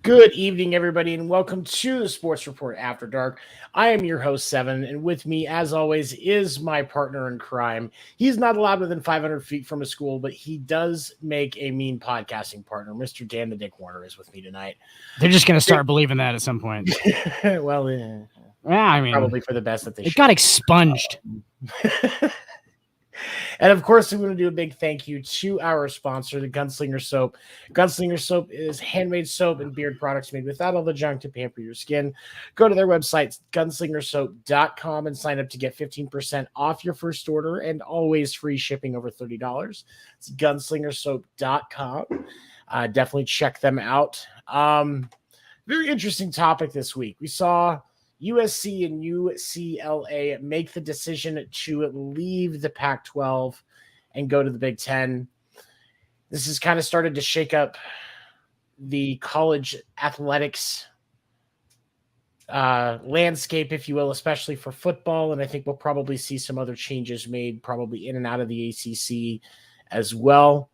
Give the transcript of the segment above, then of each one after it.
Good evening, everybody, and welcome to the Sports Report After Dark. I am your host, Seven, and with me, as always, is my partner in crime. He's not allowed within 500 feet from a school, but he does make a mean podcasting partner. Mr. Dan the Dick Warner is with me tonight. They're just going to start believing that at some point. Well, I mean, probably for the best that they it should. got expunged. And of course, we want to do a big thank you to our sponsor, the Gunslinger Soap. Gunslinger Soap is handmade soap and beard products made without all the junk to pamper your skin. Go to their website, gunslingersoap.com, and sign up to get 15% off your first order and always free shipping over $30. It's gunslingersoap.com. Definitely check them out. Very interesting topic this week. We saw USC and UCLA make the decision to leave the Pac-12 and go to the Big Ten. This has kind of started to shake up the college athletics landscape, if you will, especially for football. And I think we'll probably see some other changes made probably in and out of the ACC as well.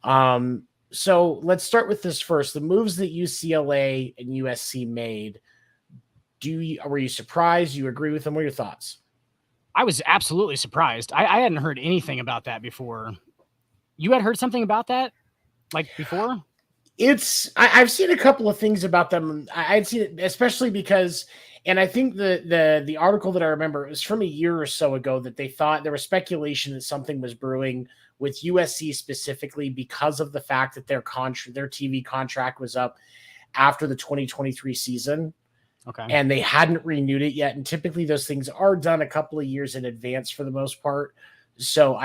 So let's start with this first. The moves that UCLA and USC made. Were you surprised? You agree with them? What are your thoughts? I was absolutely surprised. I hadn't heard anything about that before. You had heard something about that, like before? I've seen a couple of things about them. I'd seen it, especially because, and I think the article that I remember, it was from a year or so ago, that they thought there was speculation that something was brewing with USC specifically because of the fact that their TV contract was up after the 2023 season. Okay. And they hadn't renewed it yet. And typically those things are done a couple of years in advance for the most part. So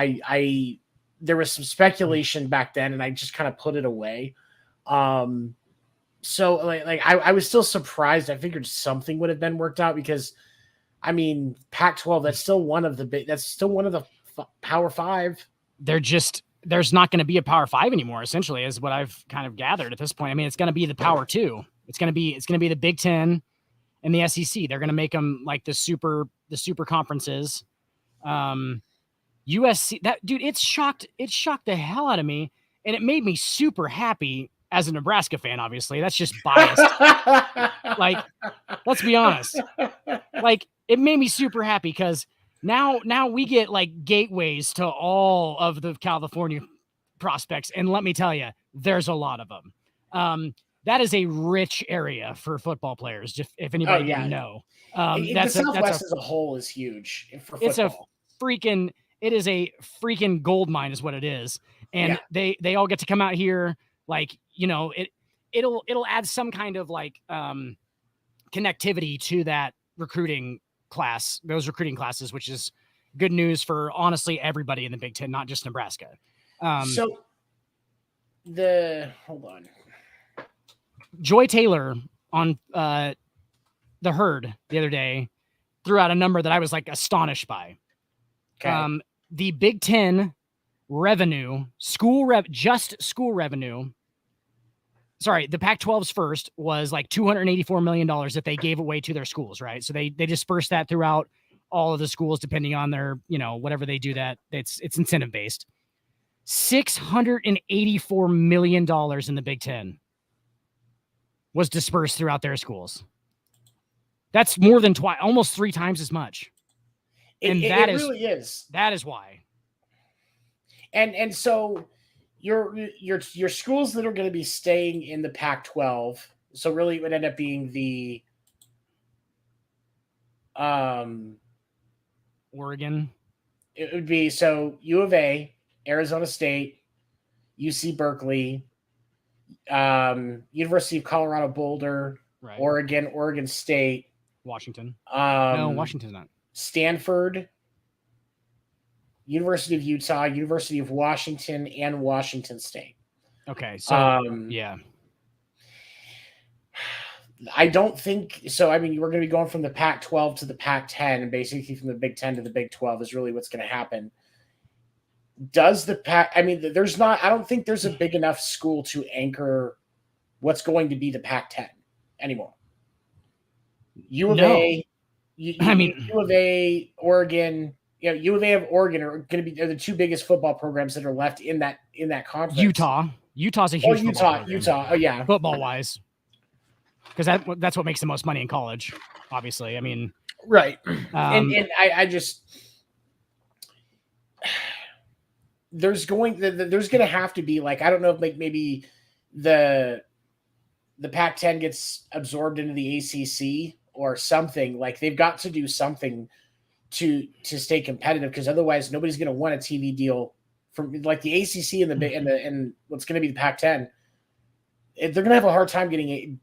there was some speculation back then and I just kind of put it away. So I was still surprised. I figured something would have been worked out because I mean, Pac-12, that's still one of the Power Five. There's not going to be a Power Five anymore, essentially, is what I've kind of gathered at this point. I mean, it's going to be the Power Two. It's going to be the Big Ten and the SEC. They're going to make them like the super conferences. USC, that dude, it shocked the hell out of me, and it made me super happy as a Nebraska fan. Obviously, that's just biased. Like, let's be honest. Like, it made me super happy because now we get like gateways to all of the California prospects, and let me tell you, there's a lot of them. That is a rich area for football players. If anybody didn't know, the Southwest as a whole is huge for football. It is a freaking gold mine, is what it is. And they all get to come out here, like, you know, it'll add some kind of like connectivity to that recruiting class, those recruiting classes, which is good news for honestly everybody in the Big Ten, not just Nebraska. Hold on. Joy Taylor on the Herd the other day threw out a number that I was like astonished by. Okay. The Big Ten revenue, school revenue. Sorry, the Pac-12's first was like $284 million that they gave away to their schools, right? So they dispersed that throughout all of the schools depending on their, you know, whatever they do that. It's incentive based. $684 million in the Big Ten was dispersed throughout their schools. That's more than almost 3 times as much. And that really is. That is why. And so your schools that are going to be staying in the Pac-12, so really it would end up being the Oregon. It would be so U of A, Arizona State, UC Berkeley, University of Colorado Boulder, right. Oregon State, Washington. No, Washington's not. Stanford, University of Utah, University of Washington, and Washington State. Okay, so yeah. I don't think so. I mean, we're going to be going from the Pac-12 to the Pac-10, and basically from the Big 10 to the Big 12 is really what's going to happen. Does the Pac? I mean, I don't think there's a big enough school to anchor what's going to be the Pac-10 anymore. U of A, U of A, Oregon. You know, U of A of Oregon are going to be the two biggest football programs that are left in that conference. Utah's a huge Utah. Oh yeah, football wise. because that's what makes the most money in college, obviously. I mean, right. And I just, there's going to have to be like, I don't know if like maybe the Pac-10 gets absorbed into the ACC or something. Like they've got to do something to stay competitive, because otherwise nobody's going to want a TV deal from like the ACC and what's going to be the Pac-10. They're going to have a hard time getting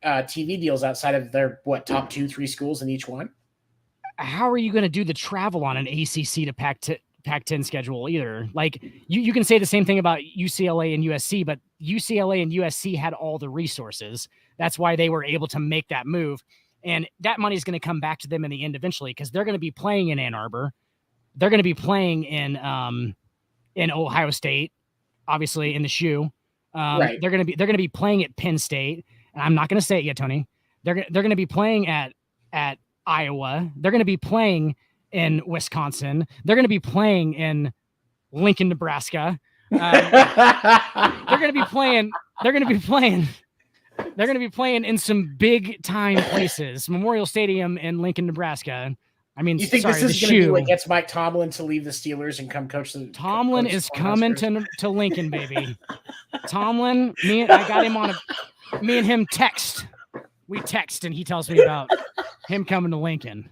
TV deals outside of their top 2-3 schools in each one. How are you going to do the travel on an ACC to Pac-10 schedule either? Like you can say the same thing about UCLA and USC, but UCLA and USC had all the resources. That's why they were able to make that move. And that money is going to come back to them in the end eventually, because they're going to be playing in Ann Arbor. They're going to be playing in Ohio State, obviously in the shoe. Right. They're going to be playing at Penn State. And I'm not going to say it yet, Tony. They're going to be playing at Iowa. They're going to be playing in Wisconsin. They're going to be playing in Lincoln, Nebraska. They're going to be playing. They're going to be playing in some big time places. Memorial Stadium in Lincoln, Nebraska. I mean, you think this is going to be what gets Mike Tomlin to leave the Steelers and come coach the? Tomlin is coming to Lincoln, baby. Tomlin, I got him on me and him text. We text, and he tells me about him coming to Lincoln.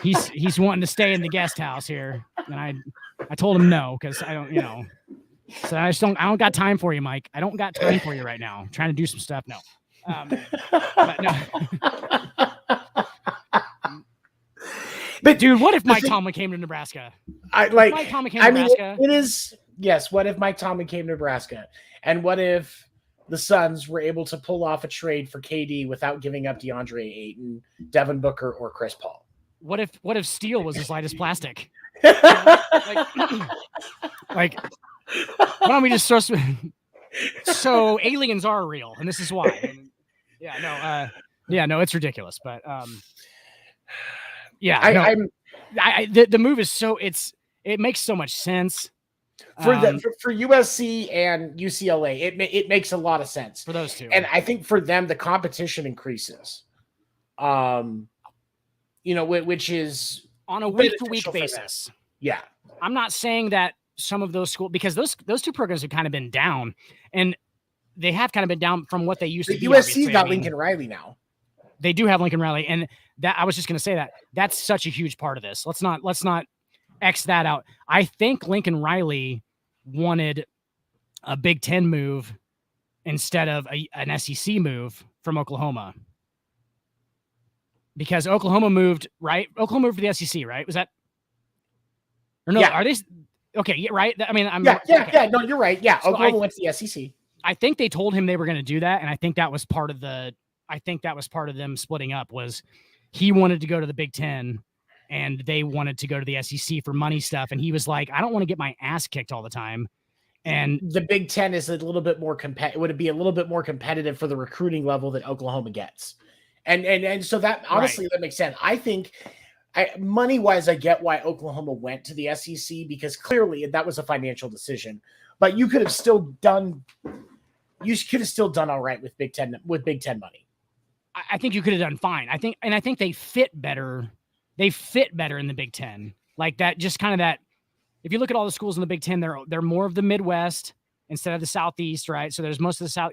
He's wanting to stay in the guest house here, and I told him no, because I don't, so I don't got time for you, Mike. I don't got time for you right now. I'm trying to do some stuff. No, but no. But dude, what if Mike Tomlin came to Nebraska? Mike Tomlin came to Nebraska. It is, yes. What if Mike Tomlin came to Nebraska, and what if the Suns were able to pull off a trade for KD without giving up DeAndre Ayton, Devin Booker, or Chris Paul? What if steel was as light as plastic? Like, why don't we just throw some? So aliens are real, and this is why. No, it's ridiculous, but the move is it makes so much sense for USC and UCLA. It makes a lot of sense for those two, and I think for them the competition increases. Which is on a week-to-week basis. Yeah, I'm not saying that some of those schools, because those two programs have kind of been down, and they have kind of been down from what they used to be. USC's got Lincoln Riley now. They do have Lincoln Riley, and that I was just going to say that's such a huge part of this. Let's not X that out. I think Lincoln Riley wanted a Big Ten move instead of an SEC move from Oklahoma, because Oklahoma moved, right? Oklahoma moved to the SEC, right? Was that? Or no? Yeah. Are they? Okay, yeah, right. I mean, okay. No, you're right. Yeah, so Oklahoma went to the SEC. I think they told him they were going to do that, and I think that was part of them splitting up. Was he wanted to go to the Big Ten, and they wanted to go to the SEC for money stuff, and he was like, I don't want to get my ass kicked all the time. And the Big Ten is a little bit more would it be a little bit more competitive for the recruiting level that Oklahoma gets, and so that honestly that makes sense. I think. Money-wise, I get why Oklahoma went to the SEC, because clearly that was a financial decision. But you could have still done all right with Big Ten money. I think you could have done fine. I think they fit better. They fit better in the Big Ten, like that. Just kind of that. If you look at all the schools in the Big Ten, they're more of the Midwest instead of the Southeast, right? So there's most of the South,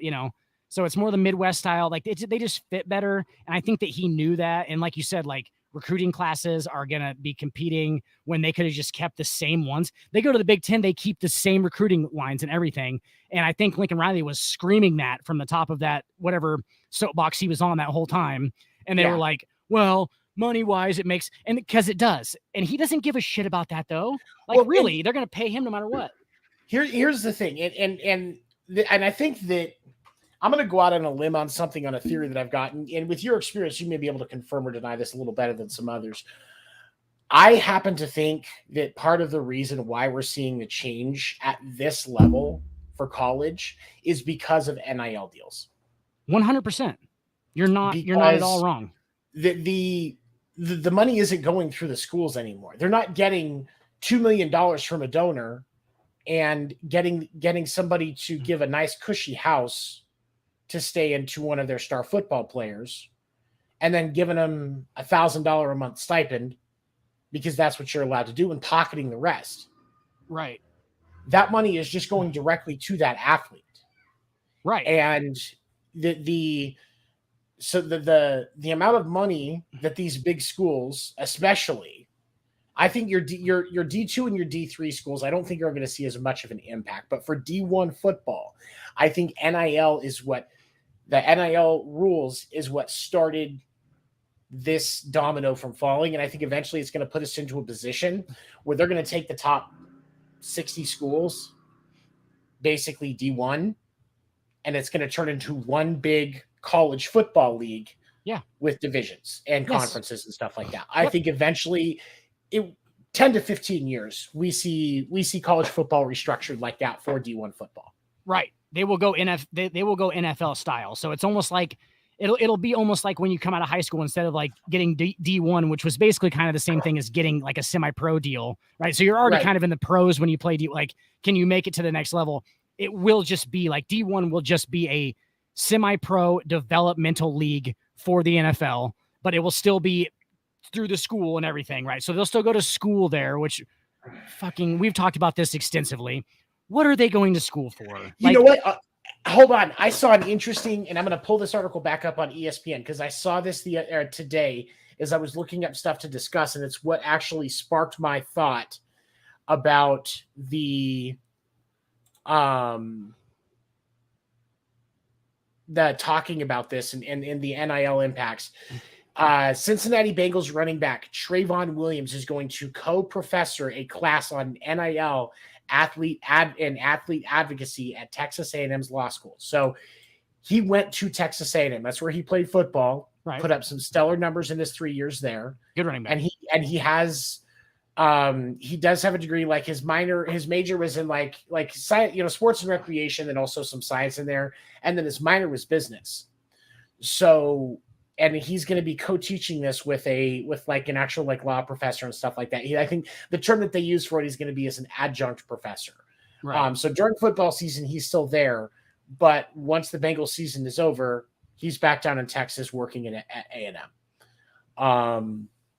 So it's more the Midwest style. Like they just fit better, and I think that he knew that. And like you said, like. Recruiting classes are going to be competing when they could have just kept the same ones. They go to the Big Ten, they keep the same recruiting lines and everything. And I think Lincoln Riley was screaming that from the top of that, whatever soapbox he was on that whole time. And they were like, well, money wise, it makes, and because it does. And he doesn't give a shit about that though. Like really, they're going to pay him no matter what. Here's the thing. And I think that I'm going to go out on a limb on something, on a theory that I've gotten. And with your experience, you may be able to confirm or deny this a little better than some others. I happen to think that part of the reason why we're seeing the change at this level for college is because of NIL deals. 100%. You're not at all wrong. The money isn't going through the schools anymore. They're not getting $2 million from a donor and getting somebody to give a nice cushy house to stay into one of their star football players and then giving them $1,000 a month stipend because that's what you're allowed to do and pocketing the rest. Right. That money is just going directly to that athlete. Right. And the amount of money that these big schools, especially, I think your D2 and your D3 schools, I don't think you're going to see as much of an impact. But for D1 football, I think the NIL rules is what started this domino from falling. And I think eventually it's going to put us into a position where they're going to take the top 60 schools, basically D1, and it's going to turn into one big college football league with divisions and conferences and stuff like that. I think eventually 10 to 15 years, we see college football restructured like that for D1 football. Right. They will go NFL style. So it's almost like it'll be almost like when you come out of high school, instead of like getting D1, which was basically kind of the same thing as getting like a semi-pro deal, right? So you're already kind of in the pros when you play like, can you make it to the next level? It will just be like D1 will just be a semi-pro developmental league for the NFL, but it will still be through the school and everything, right? So they'll still go to school there, which we've talked about this extensively. What are they going to school for? You know what? Hold on. I saw an interesting, and I'm going to pull this article back up on ESPN because I saw this today as I was looking up stuff to discuss, and it's what actually sparked my thought about the talking about this and the NIL impacts. Cincinnati Bengals running back Trayvon Williams is going to co-professor a class on NIL athlete advocacy at Texas A&M's law school. So he went to Texas A&M. That's where he played football. Right. Put up some stellar numbers in his 3 years there. Good running back. And he has he does have a degree. Like his major was in like science, sports and recreation, and also some science in there. And then his minor was business. So, and he's going to be co-teaching this with like an actual like law professor and stuff like that. I think the term that they use for it, he's going to be as an adjunct professor. Right. So during football season, he's still there, but once the Bengals season is over, he's back down in Texas working at A&M.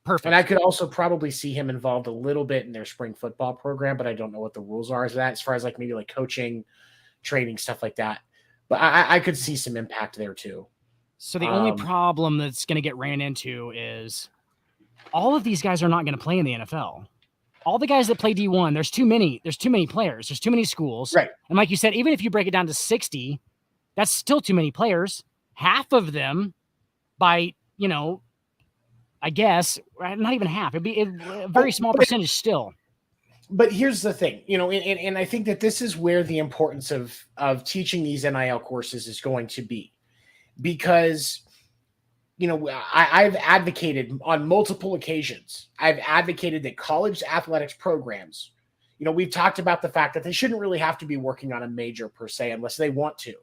Perfect. And I could also probably see him involved a little bit in their spring football program, but I don't know what the rules are as far as like maybe like coaching, training, stuff like that. But I could see some impact there too. So the only problem that's going to get ran into is all of these guys are not going to play in the NFL. All the guys that play D1, there's too many players. There's too many schools. Right. And like you said, even if you break it down to 60, that's still too many players. Half of them by, I guess, not even half. It'd be a very small percentage still. But here's the thing, and I think that this is where the importance of teaching these NIL courses is going to be. Because, I've advocated on multiple occasions. I've advocated that college athletics programs, we've talked about the fact that they shouldn't really have to be working on a major per se unless they want to.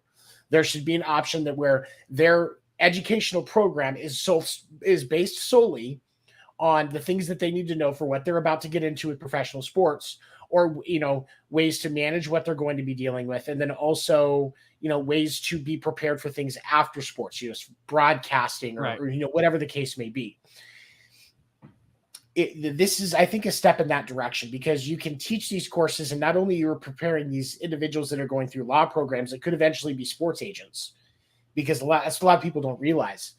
There should be an option that where their educational program is based solely on the things that they need to know for what they're about to get into with professional sports, or ways to manage what they're going to be dealing with, and then also ways to be prepared for things after sports, broadcasting or whatever the case may be. This is, I think, a step in that direction, because you can teach these courses, and not only you're preparing these individuals that are going through law programs that could eventually be sports agents, because that's what a lot of people don't realize.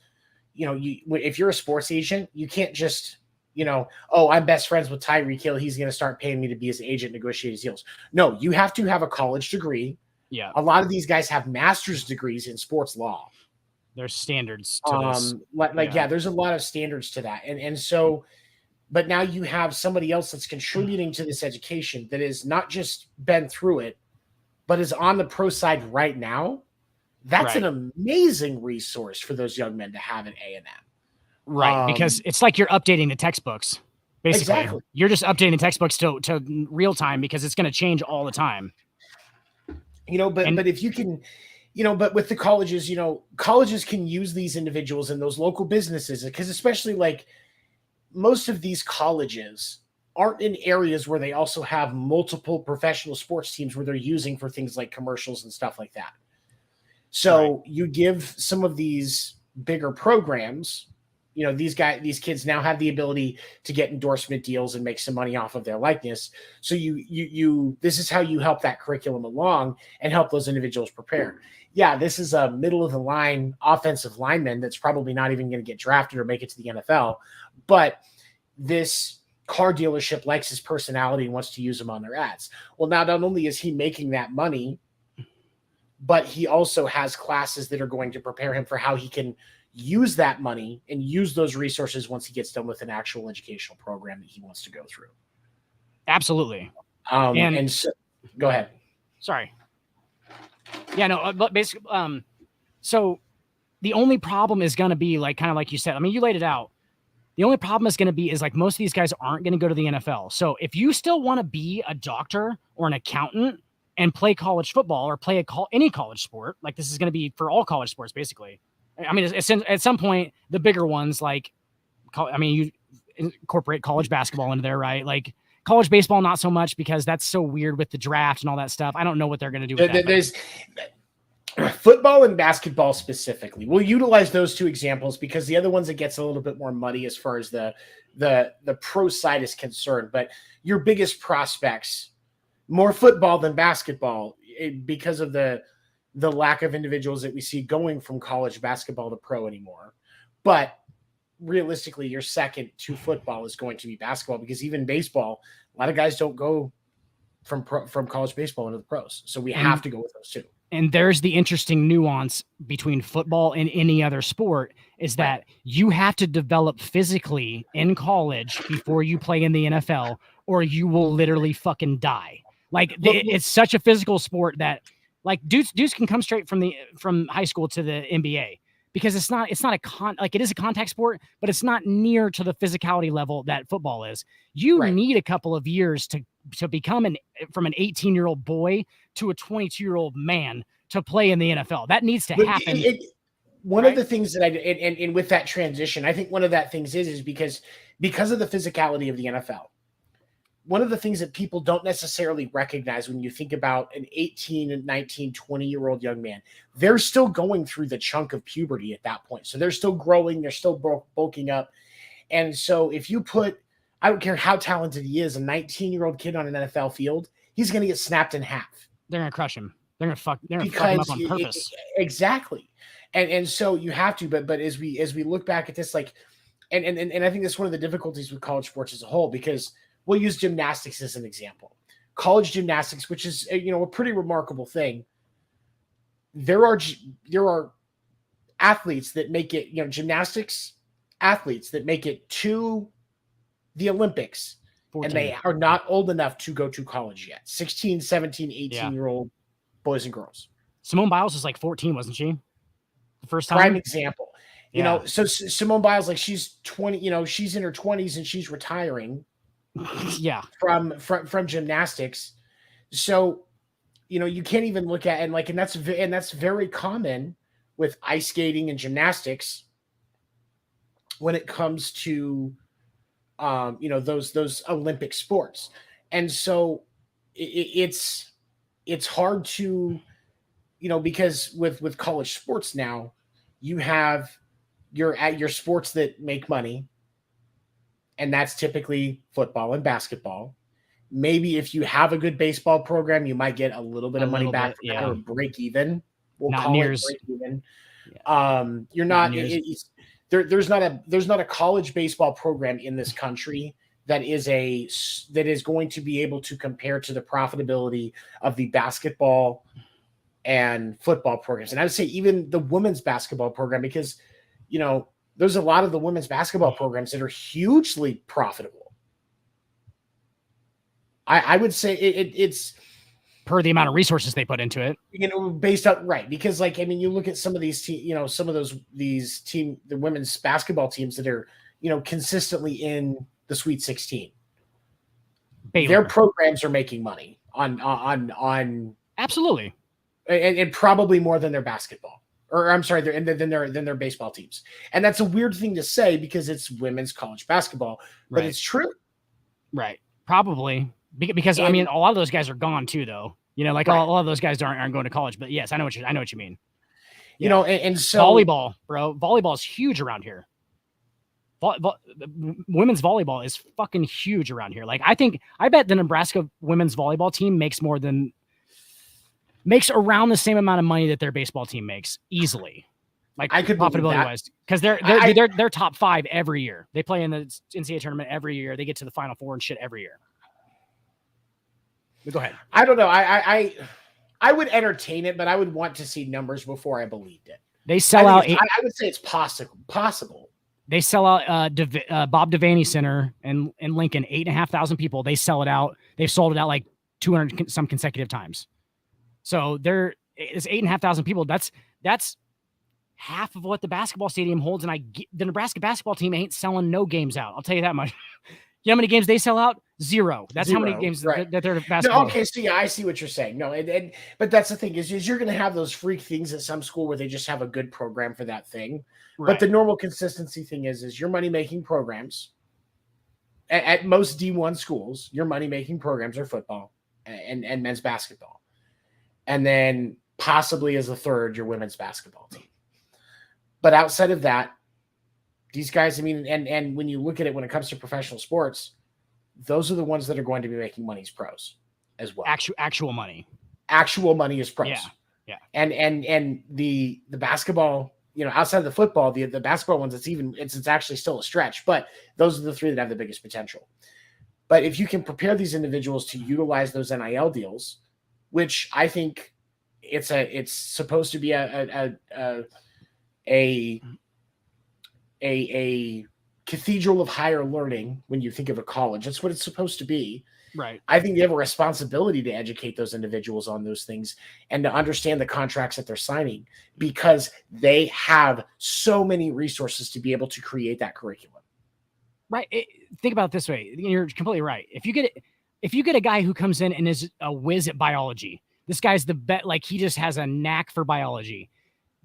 If you're a sports agent, you can't just, I'm best friends with Tyreek Hill, he's going to start paying me to be his agent, negotiate his deals. No, you have to have a college degree. Yeah. A lot of these guys have master's degrees in sports law. There's standards to this. There's a lot of standards to that. And so, but now you have somebody else that's contributing to this education that is not just been through it, but is on the pro side right now. That's an amazing resource for those young men to have at A&M. Right, because it's like you're updating the textbooks. Basically, exactly. You're just updating the textbooks to real time, because it's going to change all the time. But if you can, but with the colleges, colleges can use these individuals in those local businesses, because especially like most of these colleges aren't in areas where they also have multiple professional sports teams where they're using for things like commercials and stuff like that. So you give some of these bigger programs, these kids now have the ability to get endorsement deals and make some money off of their likeness. So this is how you help that curriculum along and help those individuals prepare. Yeah, this is a middle of the line offensive lineman that's probably not even going to get drafted or make it to the NFL, but this car dealership likes his personality and wants to use him on their ads. Well, now not only is he making that money, but he also has classes that are going to prepare him for how he can use that money and use those resources once he gets done with an actual educational program that he wants to go through. Absolutely. And so, go ahead. Sorry. Yeah, no, but basically, so the only problem is going to be kind of like you said, I mean, you laid it out. The only problem is going to be most of these guys aren't going to go to the NFL. So if you still want to be a doctor or an accountant and play college football or play any college sport, this is going to be for all college sports, basically. I mean, at some point, the bigger ones, you incorporate college basketball into there, right? College baseball, not so much because that's so weird with the draft and all that stuff. I don't know what they're going to do with that. There's football and basketball specifically. We'll utilize those two examples because the other ones, it gets a little bit more muddy as far as the pro side is concerned. But your biggest prospects, more football than basketball, because of the lack of individuals that we see going from college basketball to pro anymore. But realistically, your second to football is going to be basketball, because even baseball, a lot of guys don't go from college baseball into the pros. So we have to go with those two. And there's the interesting nuance between football and any other sport is that you have to develop physically in college before you play in the NFL, or you will literally fucking die. It's such a physical sport that dudes can come straight from high school to the NBA, because it's not it is a contact sport, but it's not near to the physicality level that football is. You need a couple of years to become from an 18-year-old boy to a 22-year-old man to play in the NFL. That needs to happen. One of the things that and with that transition, I think one of that things is because of the physicality of the NFL. One of the things that people don't necessarily recognize when you think about an 18 and 19, 20-year-old young man, they're still going through the chunk of puberty at that point. So they're still growing, they're still bulking up. And so if you put, I don't care how talented he is, a 19-year-old kid on an NFL field, he's going to get snapped in half. They're going to crush him. They're going to fuck him up on purpose. Exactly. And so you have to, but as we look back at this, and I think that's one of the difficulties with college sports as a whole, because we'll use gymnastics as an example. College gymnastics, which is a pretty remarkable thing. There are athletes that make it, gymnastics athletes that make it to the Olympics 14. And they are not old enough to go to college yet. 16, 17, 18-year-old boys and girls. Simone Biles was 14, wasn't she? The first time? Prime example. So Simone Biles, she's 20, she's in her 20s and she's retiring. Yeah. From gymnastics. So, you can't even look at and that's very common with ice skating and gymnastics when it comes to those Olympic sports. And so it's hard to, because with college sports now, you have your sports that make money. And that's typically football and basketball. Maybe if you have a good baseball program, you might get a little bit of money back or break even. We'll call it break even. Yeah. You're not. There's not a college baseball program in this country that is going to be able to compare to the profitability of the basketball and football programs. And I would say even the women's basketball program, because there's a lot of the women's basketball programs that are hugely profitable. I would say it's per the amount of resources they put into it. Based on because you look at some of these the women's basketball teams that are consistently in the Sweet 16. Baylor. Their programs are making money on absolutely, and probably more than their basketball. Or I'm sorry, than their baseball teams. And that's a weird thing to say because it's women's college basketball, but it's true. Right. Probably. Because a lot of those guys are gone too, though. A lot of those guys aren't going to college, but yes, I know what you mean. You know, and so volleyball, bro. Volleyball is huge around here. Women's volleyball is fucking huge around here. Like, I bet the Nebraska women's volleyball team makes around the same amount of money that their baseball team makes easily. Like, I could profitability wise, because they're top 5 every year. They play in the NCAA tournament every year. They get to the Final Four and shit every year. But go ahead. I don't know. I would entertain it, but I would want to see numbers before I believed it. They sell out. I would say it's possible. They sell out Bob Devaney Center in Lincoln, 8,500 people. They sell it out. They've sold it out like 200 some consecutive times. So it's 8,500 people. That's half of what the basketball stadium holds. And the Nebraska basketball team ain't selling no games out. I'll tell you that much. You know how many games they sell out? 0. That's how many games that they're basketball. No, okay, so yeah, I see what you're saying. No, but that's the thing is you're going to have those freak things at some school where they just have a good program for that thing. Right. But the normal consistency thing is your money-making programs at most D1 schools, your money-making programs are football and men's basketball. And then possibly as a third, your women's basketball team. But outside of that, these guys, I mean, and when you look at it, when it comes to professional sports, those are the ones that are going to be making money as pros as well. Actual money. Actual money as pros. Yeah. And the basketball, you know, outside of the football, the basketball ones, it's actually still a stretch, but those are the 3 that have the biggest potential. But if you can prepare these individuals to utilize those NIL deals, which I think it's supposed to be a cathedral of higher learning when you think of a college. That's what it's supposed to be. Right. I think they have a responsibility to educate those individuals on those things and to understand the contracts that they're signing because they have so many resources to be able to create that curriculum. Right. Think about it this way. You're completely right. If you get a guy who comes in and is a whiz at biology, this guy's like he just has a knack for biology.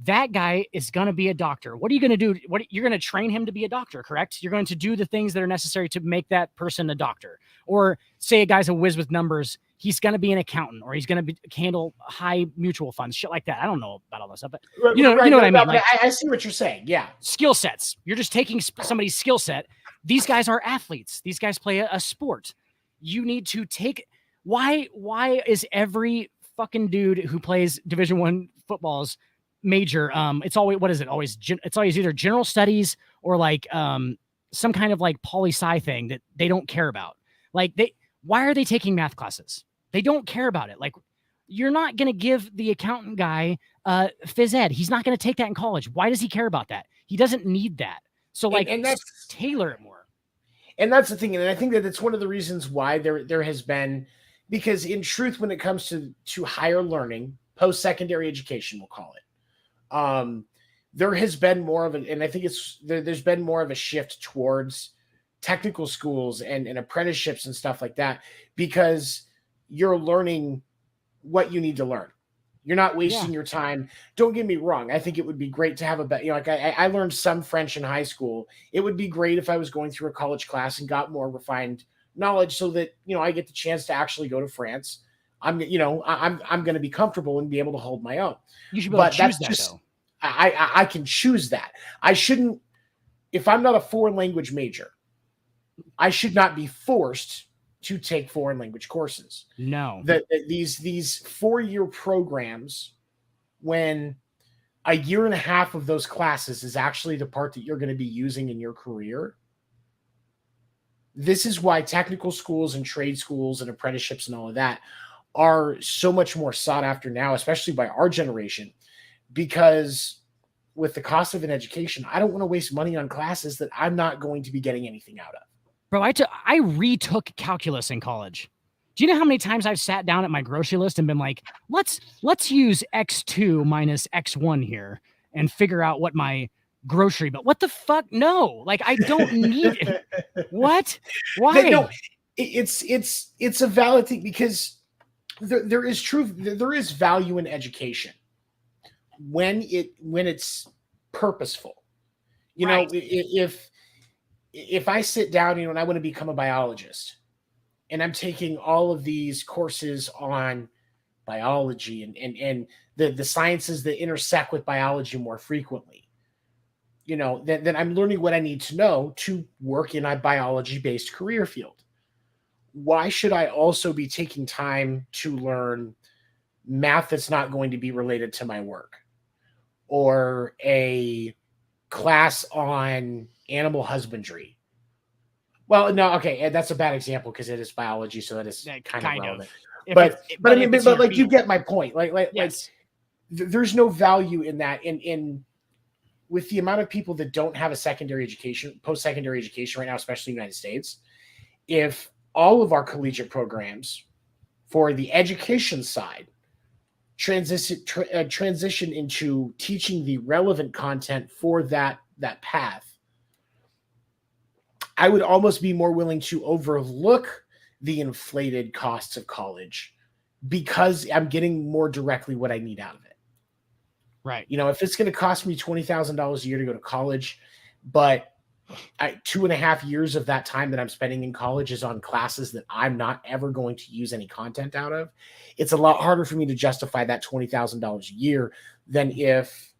That guy is going to be a doctor. What are you going to do? You're going to train him to be a doctor, correct? You're going to do the things that are necessary to make that person a doctor. Or say a guy's a whiz with numbers, he's going to be an accountant, or he's going to handle high mutual funds, shit like that. I don't know about all that stuff, but you know what I mean. Like, I see what you're saying. Yeah, skill sets. You're just taking somebody's skill set. These guys are athletes. These guys play a sport. You need to take. Why is every fucking dude who plays Division I footballs major? It's always, what is it? It's always either general studies or like some kind of like poli-sci thing that they don't care about. Like why are they taking math classes? They don't care about it. Like, you're not going to give the accountant guy phys ed. He's not going to take that in college. Why does he care about that? He doesn't need that. So like, and that's tailor it more. And that's the thing. And I think that it's one of the reasons why there has been, because in truth, when it comes to higher learning, post-secondary education, we'll call it, there has been more of and I think there's been more of a shift towards technical schools and apprenticeships and stuff like that, because you're learning what you need to learn. You're not wasting your time. Don't get me wrong. I think it would be great to have like I learned some French in high school. It would be great if I was going through a college class and got more refined knowledge so that, I get the chance to actually go to France. I'm going to be comfortable and be able to hold my own. You should be able to choose that, though. I can choose that. I shouldn't, if I'm not a foreign language major, I should not be forced to take foreign language courses. No. These 4-year programs, when a year and a half of those classes is actually the part that you're going to be using in your career. This is why technical schools and trade schools and apprenticeships and all of that are so much more sought after now, especially by our generation, because with the cost of an education, I don't want to waste money on classes that I'm not going to be getting anything out of. Bro, I retook calculus in college. Do you know how many times I've sat down at my grocery list and been like, let's use X2 minus X1 here and figure out what my grocery, but what the fuck? No, like I don't need it. What? Why? No, it's a valid thing, because there is truth. There is value in education when it's purposeful. Right. If I sit down, and I want to become a biologist, and I'm taking all of these courses on biology, and the sciences that intersect with biology more frequently, then I'm learning what I need to know to work in a biology-based career field. Why should I also be taking time to learn math that's not going to be related to my work, or a class on animal husbandry? Well, no, okay, and that's a bad example because it is biology, so that is kind of relevant. But I mean, but like, you get my point. Yes. There's no value in that. In with the amount of people that don't have a secondary education, post-secondary education right now, especially in the United States, if all of our collegiate programs for the education side transition into teaching the relevant content for that path, I would almost be more willing to overlook the inflated costs of college because I'm getting more directly what I need out of it. Right. If it's going to cost me $20,000 a year to go to college, but 2.5 years of that time that I'm spending in college is on classes that I'm not ever going to use any content out of, it's a lot harder for me to justify that $20,000 a year than if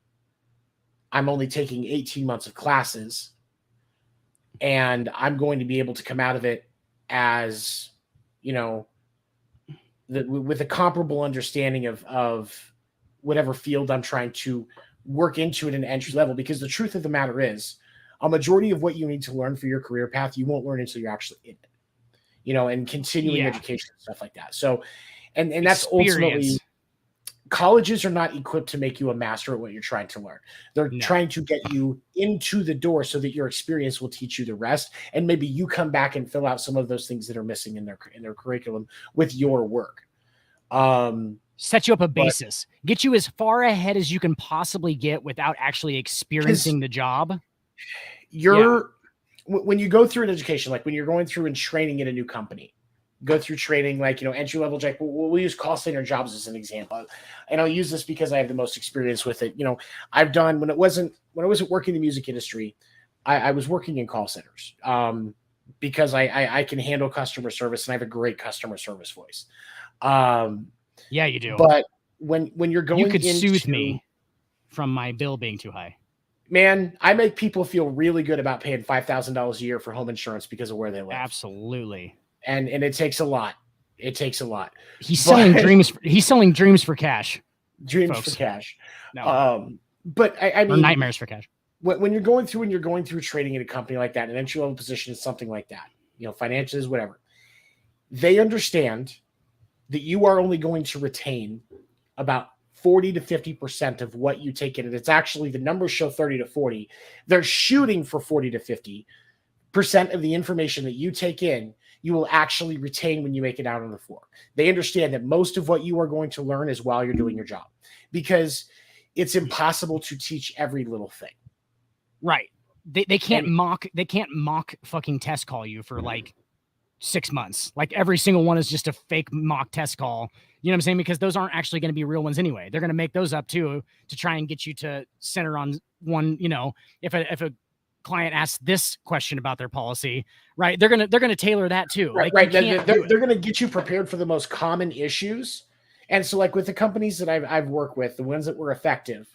I'm only taking 18 months of classes and I'm going to be able to come out of it as, with a comparable understanding of whatever field I'm trying to work into at an entry level. Because the truth of the matter is, a majority of what you need to learn for your career path, you won't learn until you're actually in it, and continuing education and stuff like that. So, and that's ultimately, colleges are not equipped to make you a master at what you're trying to learn. They're trying to get you into the door so that your experience will teach you the rest. And maybe you come back and fill out some of those things that are missing in their curriculum with your work. Set you up a basis, get you as far ahead as you can possibly get without actually experiencing the job. When you go through an education, like when you're going through and training in a new company, go through training, like, entry level, Jack, we'll use call center jobs as an example. And I'll use this because I have the most experience with it. I've done, when I wasn't working in the music industry, I was working in call centers, because I can handle customer service and I have a great customer service voice. Yeah, you do. But when you're going, you could soothe me from my bill being too high. Man, I make people feel really good about paying $5,000 a year for home insurance because of where they live. Absolutely. And it takes a lot. It takes a lot. He's selling dreams. He's selling dreams for cash. Dreams folks. for cash. No. But I mean, or nightmares for cash. When you're going through training in a company like that, an entry level position is something like that, financials, whatever. They understand that you are only going to retain about 40 to 50% of what you take in. And it's actually, the numbers show 30 to 40. They're shooting for 40 to 50% of the information that you take in, you will actually retain when you make it out on the floor. They understand that most of what you are going to learn is while you're doing your job, because it's impossible to teach every little thing. Right. They can't mock fucking test call you for like 6 months. Like every single one is just a fake mock test call. You know what I'm saying? Because those aren't actually going to be real ones anyway. They're going to make those up too, to try and get you to center on one. If a client asks this question about their policy, right? They're gonna tailor that too. Right. Like, right. They're gonna get you prepared for the most common issues. And so, like with the companies that I've worked with, the ones that were effective,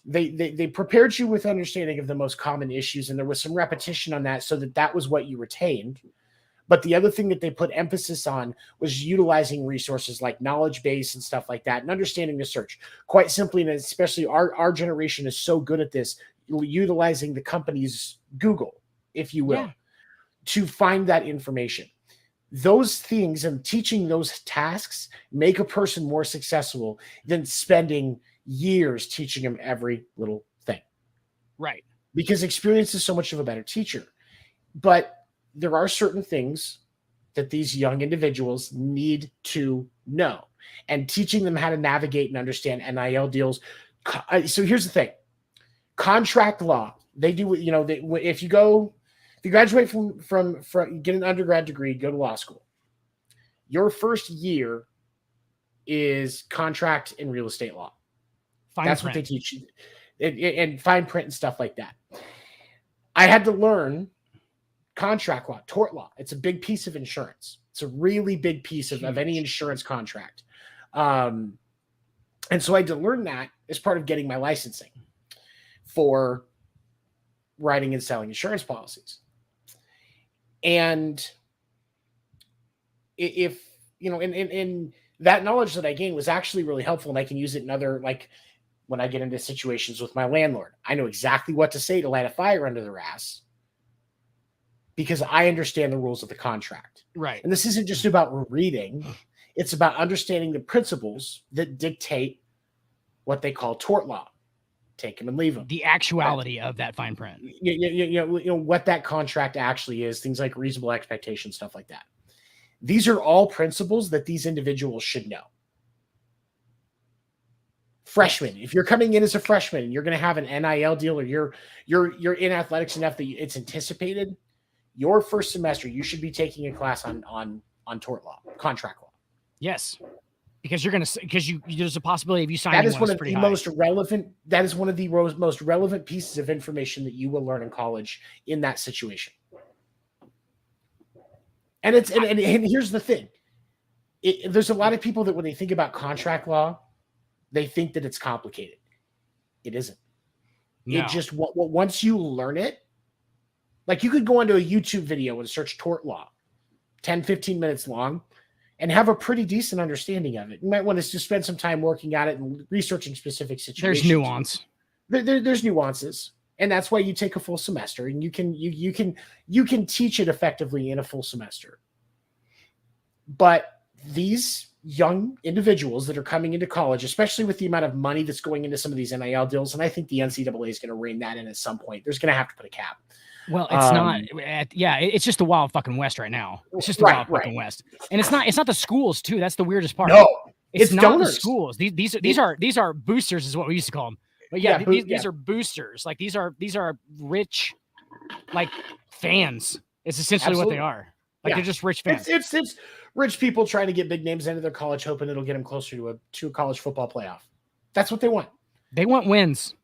they prepared you with understanding of the most common issues, and there was some repetition on that, so that was what you retained. But the other thing that they put emphasis on was utilizing resources like knowledge base and stuff like that, and understanding the search. Quite simply, and especially our generation is so good at this, utilizing the company's Google, if you will, to find that information. Those things and teaching those tasks make a person more successful than spending years teaching them every little thing. Right. Because experience is so much of a better teacher. But there are certain things that these young individuals need to know, and teaching them how to navigate and understand NIL deals. So here's the thing. Contract law, they do, if you graduate from get an undergrad degree, go to law school, your first year is contract and real estate law. That's what they teach you, and fine print and stuff like that. I had to learn contract law, tort law. It's a big piece of insurance. It's a really big piece of any insurance contract. And so I had to learn that as part of getting my licensing for writing and selling insurance policies. And if, you know, and that knowledge that I gained was actually really helpful, and I can use it in other, like when I get into situations with my landlord, I know exactly what to say to light a fire under their ass because I understand the rules of the contract. Right. And this isn't just about reading. It's about understanding the principles that dictate what they call tort law. Take them and leave them. The actuality of that fine print. You know what that contract actually is, things like reasonable expectation, stuff like that. These are all principles that these individuals should know. Freshman, if you're coming in as a freshman and you're going to have an NIL deal, or you're in athletics enough that it's anticipated, your first semester you should be taking a class on tort law, contract law. Yes. Because there's a possibility of you signing. That is one of the most relevant. That is one of the most relevant pieces of information that you will learn in college in that situation. And and here's the thing: there's a lot of people that when they think about contract law, they think that it's complicated. It isn't. No. It just once you learn it, like you could go into a YouTube video and search tort law, 10, 15 minutes long, and have a pretty decent understanding of it. You might want to just spend some time working at it and researching specific situations. There's nuance. There's nuances, and that's why you take a full semester, and you can teach it effectively in a full semester. But these young individuals that are coming into college, especially with the amount of money that's going into some of these NIL deals, and I think the NCAA is going to rein that in at some point. There's going to have to put a cap. Well, it's not. It's just the wild fucking West right now. It's just the wild fucking West, and it's not the schools too. That's the weirdest part. No, it's not donors. The schools. These are boosters, is what we used to call them. But these are boosters. Like these are rich, like fans. It's essentially what they are. Like they're just rich fans. It's rich people trying to get big names into their college, hoping it'll get them closer to a college football playoff. That's what they want. They want wins.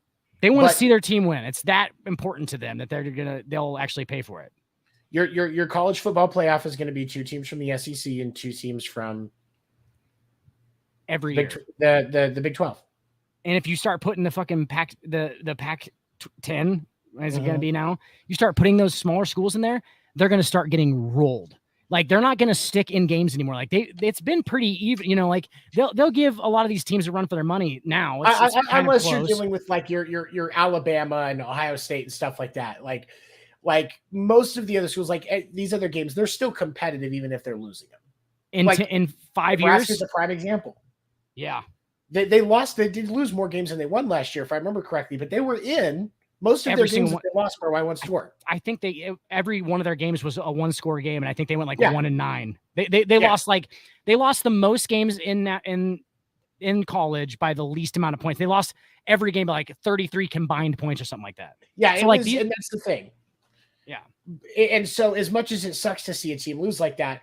They want to see their team win. It's that important to them that they'll actually pay for it. Your college football playoff is going to be 2 teams from the SEC and 2 teams from every year. The Big 12. And if you start putting the fucking the Pac-10, as it's going to be now, you start putting those smaller schools in there, they're going to start getting rolled. Like they're not going to stick in games anymore. Like it's been pretty even, you know, like they'll give a lot of these teams a run for their money now. Unless you're dealing with like your Alabama and Ohio State and stuff like that. Like most of the other schools, like these other games, they're still competitive even if they're losing them. In 5 years, Nebraska's a prime example. Yeah, they lost. They did lose more games than they won last year, if I remember correctly. But they were in. Most of their games that they lost were by 1 score. I think every one of their games was a 1-score game, and I think they went 1-9. They lost the most games in college by the least amount of points. They lost every game by 33 combined points or something like that. Yeah, so and that's the thing. Yeah, and so as much as it sucks to see a team lose like that,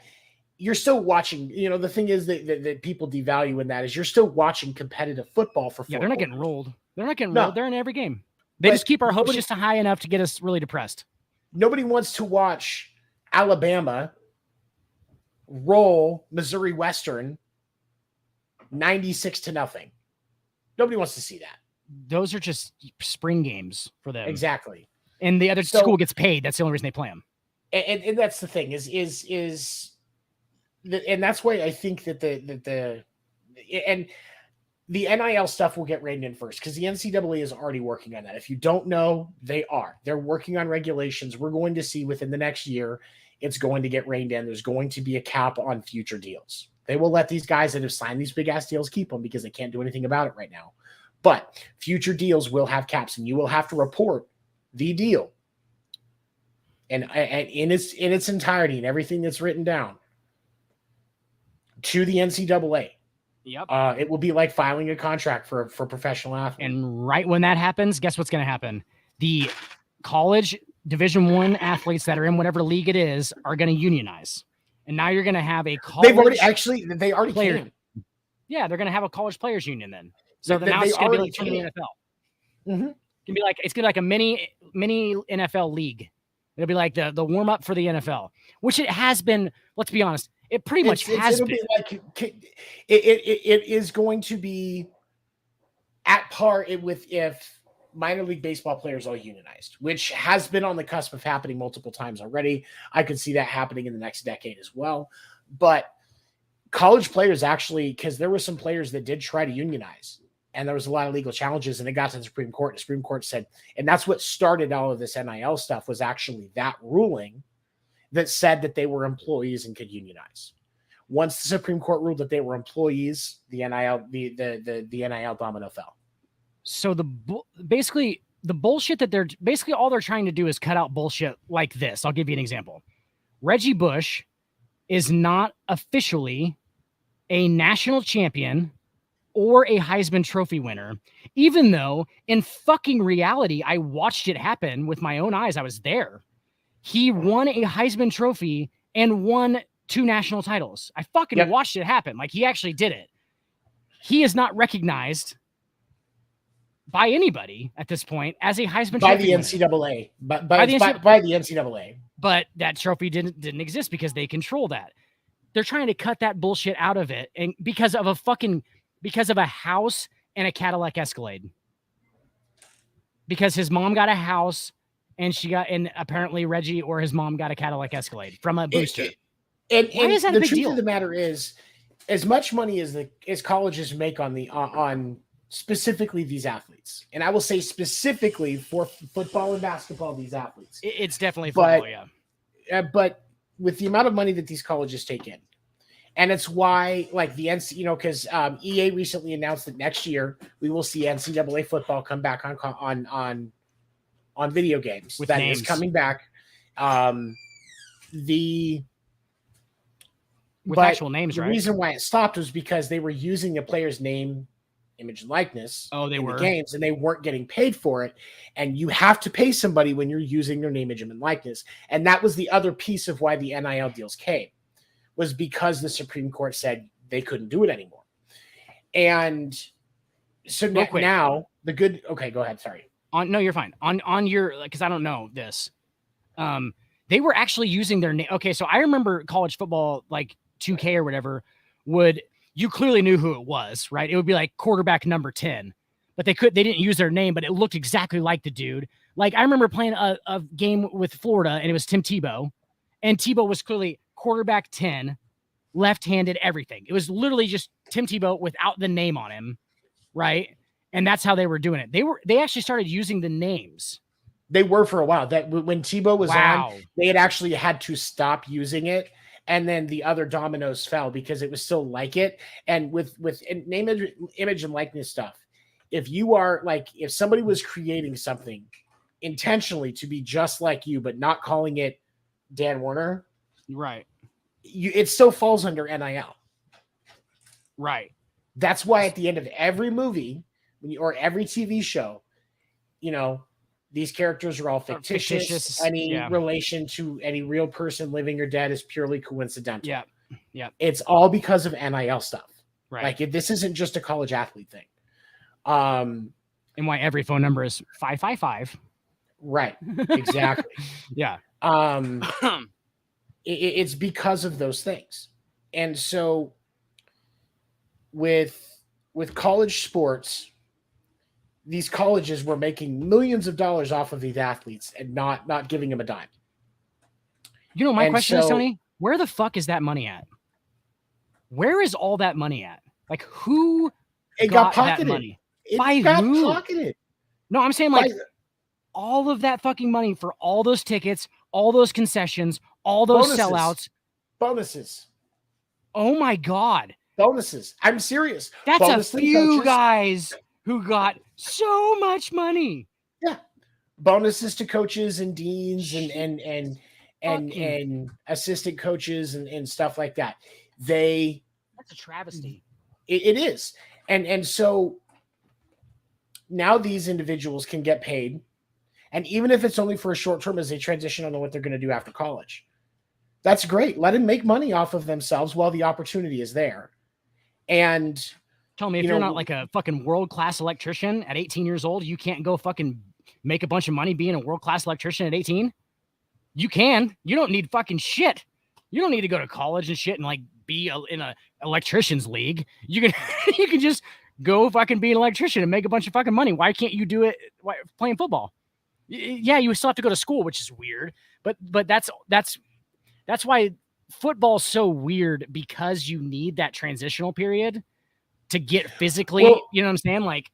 you're still watching. You know, the thing is that people devalue in that is you're still watching competitive football for 4 Yeah, they're not getting rolled. They're not getting rolled. They're in every game. They just keep our hopes just high enough to get us really depressed. Nobody wants to watch Alabama roll Missouri Western 96-0. Nobody wants to see that. Those are just spring games for them. Exactly. And the other school gets paid. That's the only reason they play them. And that's the thing and that's why I think that the NIL stuff will get reined in first because the NCAA is already working on that. If you don't know, they're working on regulations. We're going to see within the next year, it's going to get reined in. There's going to be a cap on future deals. They will let these guys that have signed these big ass deals keep them because they can't do anything about it right now. But future deals will have caps and you will have to report the deal and in its entirety and everything that's written down to the NCAA. Yep. It will be like filing a contract for professional athletes. And right when that happens, guess what's going to happen? The college Division I athletes that are in whatever league it is are going to unionize. And now you're going to have a college. They already player. can. Yeah, they're going to have a college players union then. So now it's going to be like the NFL. Mm-hmm. It's going to be like a mini NFL league. It'll be like the warm up for the NFL, which it has been. Let's be honest. It pretty much has it'll been. be like it is going to be at par with if minor league baseball players all unionized, which has been on the cusp of happening multiple times already. I could see that happening in the next decade as well. But college players actually, because there were some players that did try to unionize, and there was a lot of legal challenges, and it got to the Supreme Court. The Supreme Court said, and that's what started all of this NIL stuff, was actually that ruling that said that they were employees and could unionize. Once the Supreme Court ruled that they were employees, the NIL domino fell. So basically the bullshit that all they're trying to do is cut out bullshit like this. I'll give you an example. Reggie Bush is not officially a national champion or a Heisman Trophy winner, even though in fucking reality, I watched it happen with my own eyes. I was there. He won a Heisman Trophy and won 2 national titles. I fucking watched it happen. Like, he actually did it. He is not recognized by anybody at this point as a Heisman by Trophy the winner. NCAA. By the NCAA. But that trophy didn't exist because they control that. They're trying to cut that bullshit out of it, and because of a house and a Cadillac Escalade. Because his mom got a house and apparently Reggie or his mom got a Cadillac Escalade from a booster. Why is that a the big truth deal? of the matter is, as much money as colleges make on specifically these athletes, and I will say specifically for football and basketball, these athletes. It's definitely football, but with the amount of money that these colleges take in, and it's why, like, the because EA recently announced that next year we will see NCAA football come back on video games. With that names. is coming back. With actual names, the right? reason why it stopped was because they were using the player's name, image, and likeness in the games, and they weren't getting paid for it. And you have to pay somebody when you're using their name, image, and likeness. And that was the other piece of why the NIL deals came, was because the Supreme Court said they couldn't do it anymore. And so now the good. Okay, go ahead. Sorry. No, you're fine. On your, because I don't know this. They were actually using their name. Okay, so I remember college football, like 2K or whatever, you clearly knew who it was, right? It would be like quarterback number 10, but they didn't use their name, but it looked exactly like the dude. Like, I remember playing a game with Florida, and it was Tim Tebow, and Tebow was clearly quarterback 10, left-handed, everything. It was literally just Tim Tebow without the name on him, right? And that's how they were doing it. They actually started using the names. They were for a while. That when Tebow was on, they had to stop using it, and then the other dominoes fell because it was still like it. And with name, image, and likeness stuff, if somebody was creating something intentionally to be just like you, but not calling it Dan Werner, right? It still falls under NIL, right? That's why at the end of every movie or every TV show, these characters are all fictitious. Any relation to any real person, living or dead, is purely coincidental. Yeah. It's all because of NIL stuff. Right. Like, this isn't just a college athlete thing. And why every phone number is 555. Right. Exactly. Yeah. It's because of those things. And so with college sports, these colleges were making millions of dollars off of these athletes and not giving them a dime. My question is, Tony, where the fuck is that money at? Where is all that money at? Like, who got pocketed? That money? It got pocketed. No, I'm saying, like, all of that fucking money for all those tickets, all those concessions, all those sellouts. Bonuses. Oh my God. Bonuses. I'm serious. That's a few guys who got so much money. Yeah. Bonuses to coaches and deans and assistant coaches and stuff like that. That's a travesty. It is. And so now these individuals can get paid. And even if it's only for a short term as they transition on to what they're going to do after college, that's great. Let them make money off of themselves while the opportunity is there. And tell me, if you're not like a fucking world-class electrician at 18 years old, you can't go fucking make a bunch of money being a world-class electrician at 18? You can. You don't need fucking shit. You don't need to go to college and shit and like be in a electrician's league. You can you can just go fucking be an electrician and make a bunch of fucking money. Why can't you do it playing football? Yeah, you still have to go to school, which is weird. But that's why football's so weird, because you need that transitional period to get physically, you know what I'm saying? Like,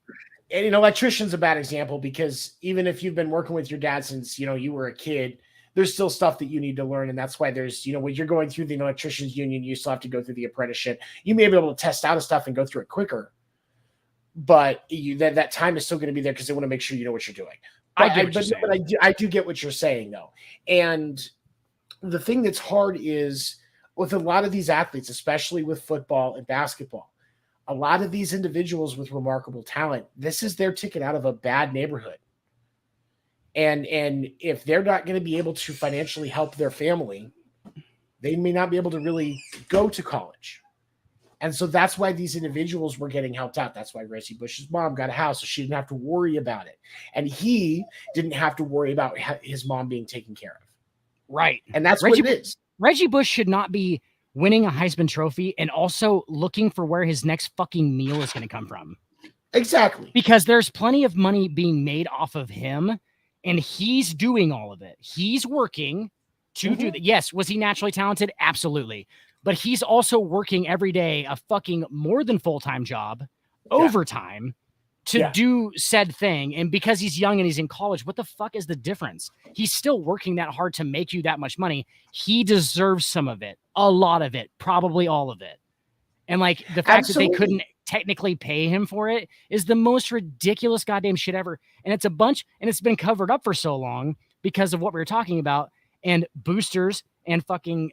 and electrician's a bad example, because even if you've been working with your dad since, you were a kid, there's still stuff that you need to learn. And that's why there's, when you're going through the electrician's union, you still have to go through the apprenticeship. You may be able to test out of stuff and go through it quicker, but that time is still going to be there because they want to make sure you know what you're doing. But I do get what you're saying, though. And the thing that's hard is with a lot of these athletes, especially with football and basketball, a lot of these individuals with remarkable talent, this is their ticket out of a bad neighborhood. And if they're not going to be able to financially help their family, they may not be able to really go to college. And so that's why these individuals were getting helped out. That's why Reggie Bush's mom got a house, so she didn't have to worry about it. And he didn't have to worry about his mom being taken care of. Right. And that's what it is. Reggie Bush should not be winning a Heisman Trophy and also looking for where his next fucking meal is going to come from. Exactly. Because there's plenty of money being made off of him, and he's doing all of it. He's working to do that. Yes. Was he naturally talented? Absolutely. But he's also working every day a fucking more than full-time job, overtime, to do said thing. And because he's young and he's in college, what the fuck is the difference? He's still working that hard to make you that much money. He deserves some of it, a lot of it, probably all of it. And like the fact that they couldn't technically pay him for it is the most ridiculous goddamn shit ever. And it's a bunch, and it's been covered up for so long because of what we were talking about, and boosters and fucking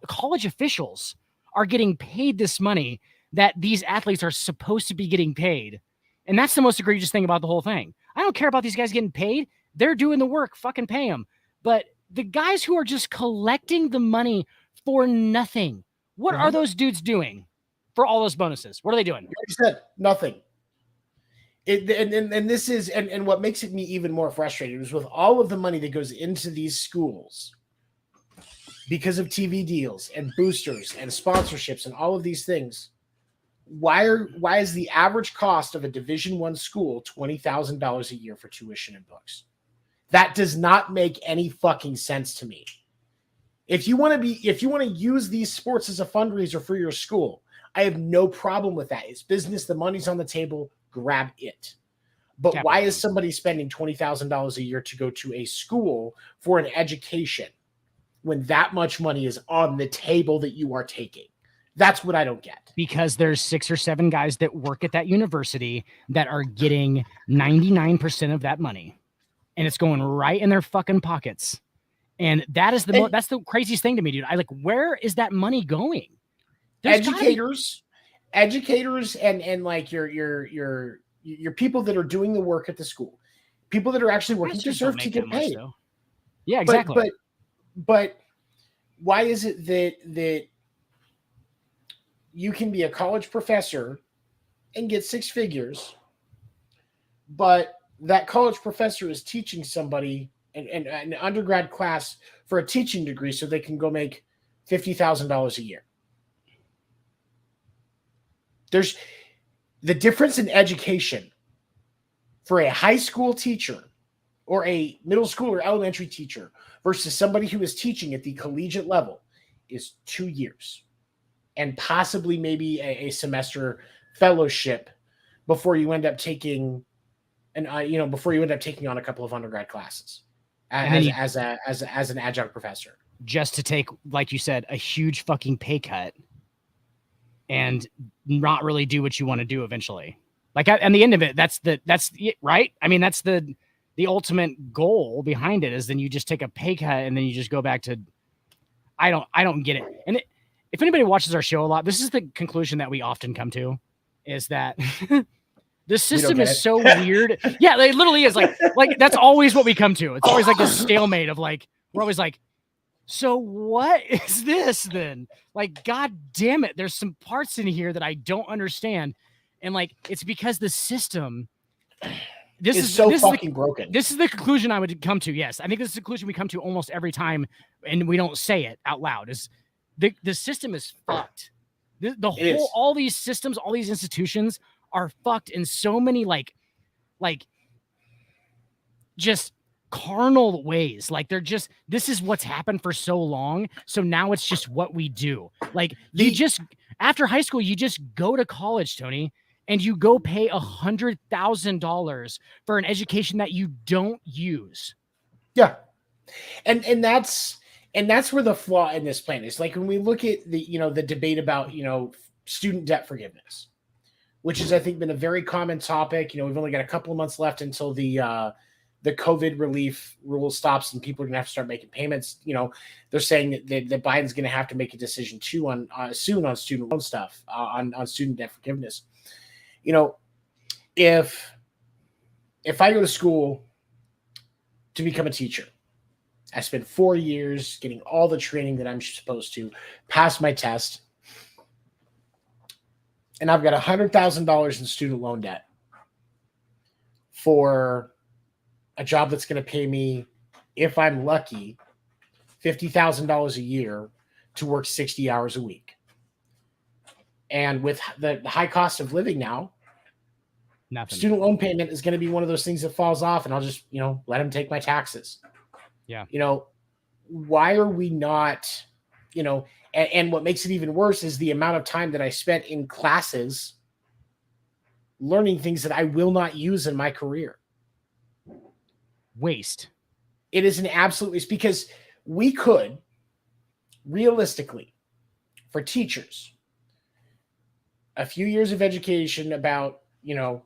college officials are getting paid this money that these athletes are supposed to be getting paid. And that's the most egregious thing about the whole thing. I don't care about these guys getting paid. They're doing the work. Fucking pay them. But the guys who are just collecting the money for nothing, what are those dudes doing for all those bonuses? What are they doing? Like you said, nothing. And this is, and what makes it me even more frustrated is with all of the money that goes into these schools because of TV deals and boosters and sponsorships and all of these things. Why is the average cost of a Division I school $20,000 a year for tuition and books? That does not make any fucking sense to me. If you want to use these sports as a fundraiser for your school, I have no problem with that. It's business. The money's on the table. Grab it. But why is somebody spending $20,000 a year to go to a school for an education when that much money is on the table that you are taking? That's what I don't get. Because there's 6 or 7 guys that work at that university that are getting 99% of that money, and it's going right in their fucking pockets. And that is that's the craziest thing to me, dude. Where is that money going? Educators, and like your people that are doing the work at the school, people that are actually working deserve to get paid. Yeah, exactly. But why is it that you can be a college professor and get 6 figures, but that college professor is teaching somebody an undergrad class for a teaching degree so they can go make $50,000 a year? There's the difference in education for a high school teacher or a middle school or elementary teacher versus somebody who is teaching at the collegiate level is 2 years and possibly maybe a semester fellowship before you end up taking on a couple of undergrad classes as an adjunct professor. Just to take, like you said, a huge fucking pay cut and not really do what you want to do eventually. Like at the end of it, that's right. I mean, that's the ultimate goal behind it is then you just take a pay cut and then you just go back to, I don't get it. And if anybody watches our show a lot, this is the conclusion that we often come to is that the system is so weird. Yeah, it literally is like that's always what we come to. It's always like this stalemate of like, we're always like, so what is this then? Like, God damn it. There's some parts in here that I don't understand. And like, it's because the system is so fucking broken. This is the conclusion I would come to. Yes, I think this is the conclusion we come to almost every time, and we don't say it out loud. Is the system is fucked. The whole, all these systems, all these institutions are fucked in so many like just carnal ways. Like they're just, this is what's happened for so long. So now it's just what we do. Like after high school, you just go to college, Tony, and you go pay $100,000 for an education that you don't use. Yeah. And that's where the flaw in this plan is. Like when we look at the debate about, student debt forgiveness, which has, I think, been a very common topic. We've only got a couple of months left until the COVID relief rule stops and people are going to have to start making payments. They're saying that Biden's going to have to make a decision too soon on student loan stuff, on student debt forgiveness. If I go to school to become a teacher, I spend 4 years getting all the training that I'm supposed to, pass my test, and I've got $100,000 in student loan debt for a job that's going to pay me, if I'm lucky, $50,000 a year to work 60 hours a week. And with the high cost of living now, nothing. Student loan payment is going to be one of those things that falls off, and I'll just, let them take my taxes. Yeah. Why are we not, and what makes it even worse is the amount of time that I spent in classes learning things that I will not use in my career. Waste. It is an absolute waste, because we could realistically, for teachers, a few years of education about,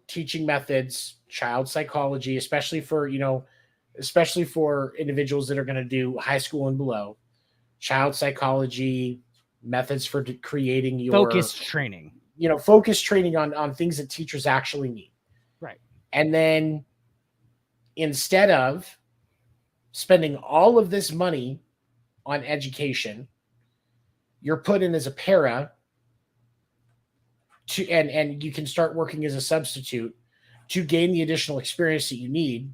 teaching methods, child psychology, especially for individuals that are going to do high school and below, child psychology, methods for creating your focused training, focused training on things that teachers actually need. Right. And then instead of spending all of this money on education, you're put in as a para and you can start working as a substitute to gain the additional experience that you need.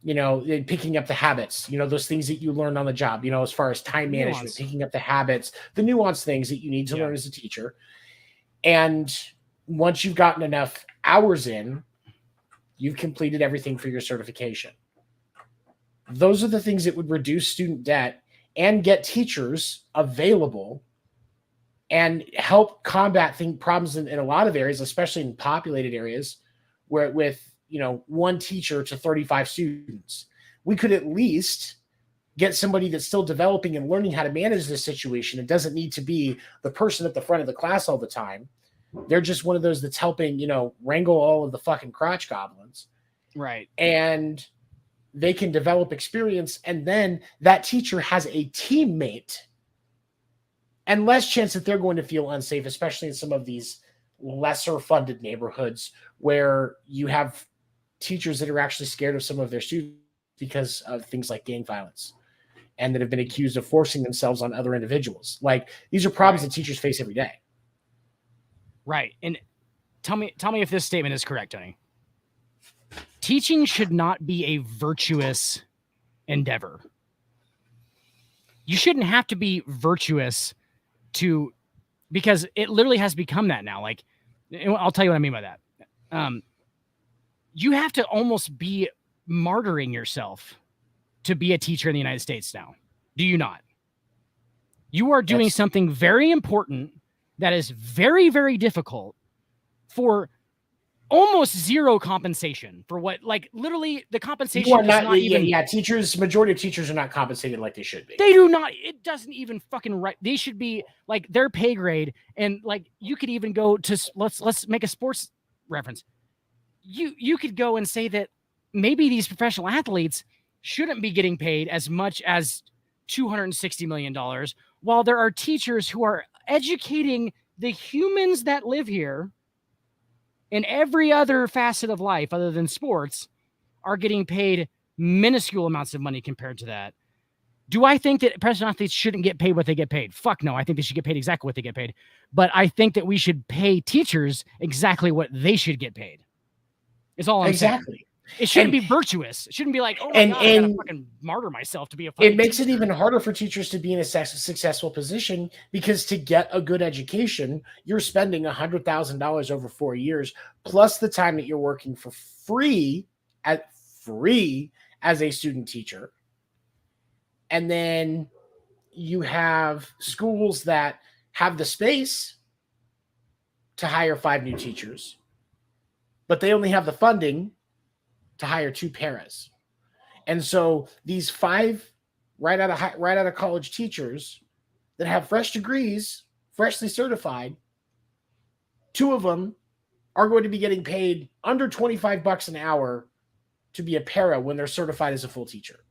Picking up the habits, those things that you learn on the job, as far as time management, picking up the habits, the nuanced things that you need to learn as a teacher. And once you've gotten enough hours in, you've completed everything for your certification. Those are the things that would reduce student debt and get teachers available and help combat problems in a lot of areas, especially in populated areas where with one teacher to 35 students. We could at least get somebody that's still developing and learning how to manage this situation. It doesn't need to be the person at the front of the class all the time. They're just one of those that's helping, wrangle all of the fucking crotch goblins. Right. And they can develop experience. And then that teacher has a teammate and less chance that they're going to feel unsafe, especially in some of these lesser funded neighborhoods where you have teachers that are actually scared of some of their students because of things like gang violence and that have been accused of forcing themselves on other individuals. Like, these are problems that teachers face every day. Right. And tell me if this statement is correct, Tony. Teaching should not be a virtuous endeavor. You shouldn't have to be virtuous because it literally has become that now. Like, I'll tell you what I mean by that. You have to almost be martyring yourself to be a teacher in the United States now. Do you not? You are doing something very important that is very, very difficult for almost zero compensation for what, like, literally the compensation is not even. Yeah, majority of teachers are not compensated like they should be. They do not. It doesn't even fucking right. They should be like their pay grade. And like, you could even go to, let's make a sports reference. You could go and say that maybe these professional athletes shouldn't be getting paid as much as $260 million, while there are teachers who are educating the humans that live here in every other facet of life other than sports are getting paid minuscule amounts of money compared to that. Do I think that professional athletes shouldn't get paid what they get paid? Fuck no. I think they should get paid exactly what they get paid. But I think that we should pay teachers exactly what they should get paid. Is all I'm saying. Exactly. It shouldn't be virtuous. It shouldn't be like, oh my God, I gotta fucking martyr myself to be a fucking It makes teacher. it even harder for teachers to be in a successful position, because to get a good education, you're spending $100,000 over 4 years, plus the time that you're working for free as a student teacher. And then you have schools that have the space to hire 5 new teachers, but they only have the funding to hire 2 paras. And so these 5 right out of college teachers that have fresh degrees, freshly certified, 2 of them are going to be getting paid under $25 an hour to be a para when they're certified as a full teacher.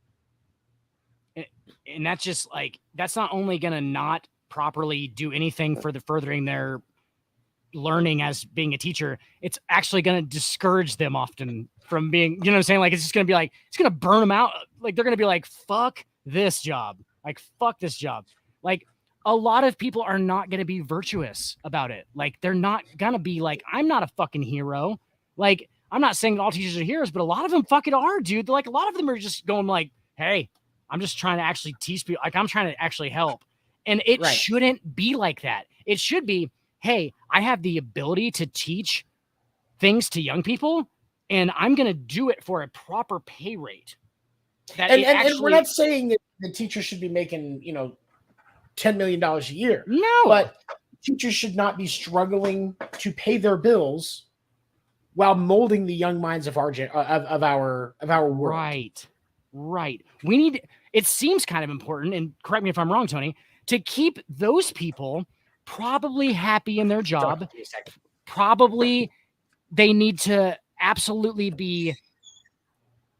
And that's just like, that's not only going to not properly do anything for the furthering their learning as being a teacher, it's actually going to discourage them often from being, you know what I'm saying? Like, it's just going to be like, it's going to burn them out. Like, they're going to be like, fuck this job. Like, fuck this job. Like, a lot of people are not going to be virtuous about it. Like, they're not going to be like, I'm not a fucking hero. Like, I'm not saying all teachers are heroes, but a lot of them fucking are, dude. Like, a lot of them are just going like, hey, I'm just trying to actually teach people. Like, I'm trying to actually help. And it shouldn't be like that. It should be, hey, I have the ability to teach things to young people, and I'm going to do it for a proper pay rate. And we're not saying that the teachers should be making, $10 million a year. No. But teachers should not be struggling to pay their bills while molding the young minds of our world. Right. We need, it seems kind of important, and correct me if I'm wrong, Tony, to keep those people probably happy in their job. Probably they need to absolutely be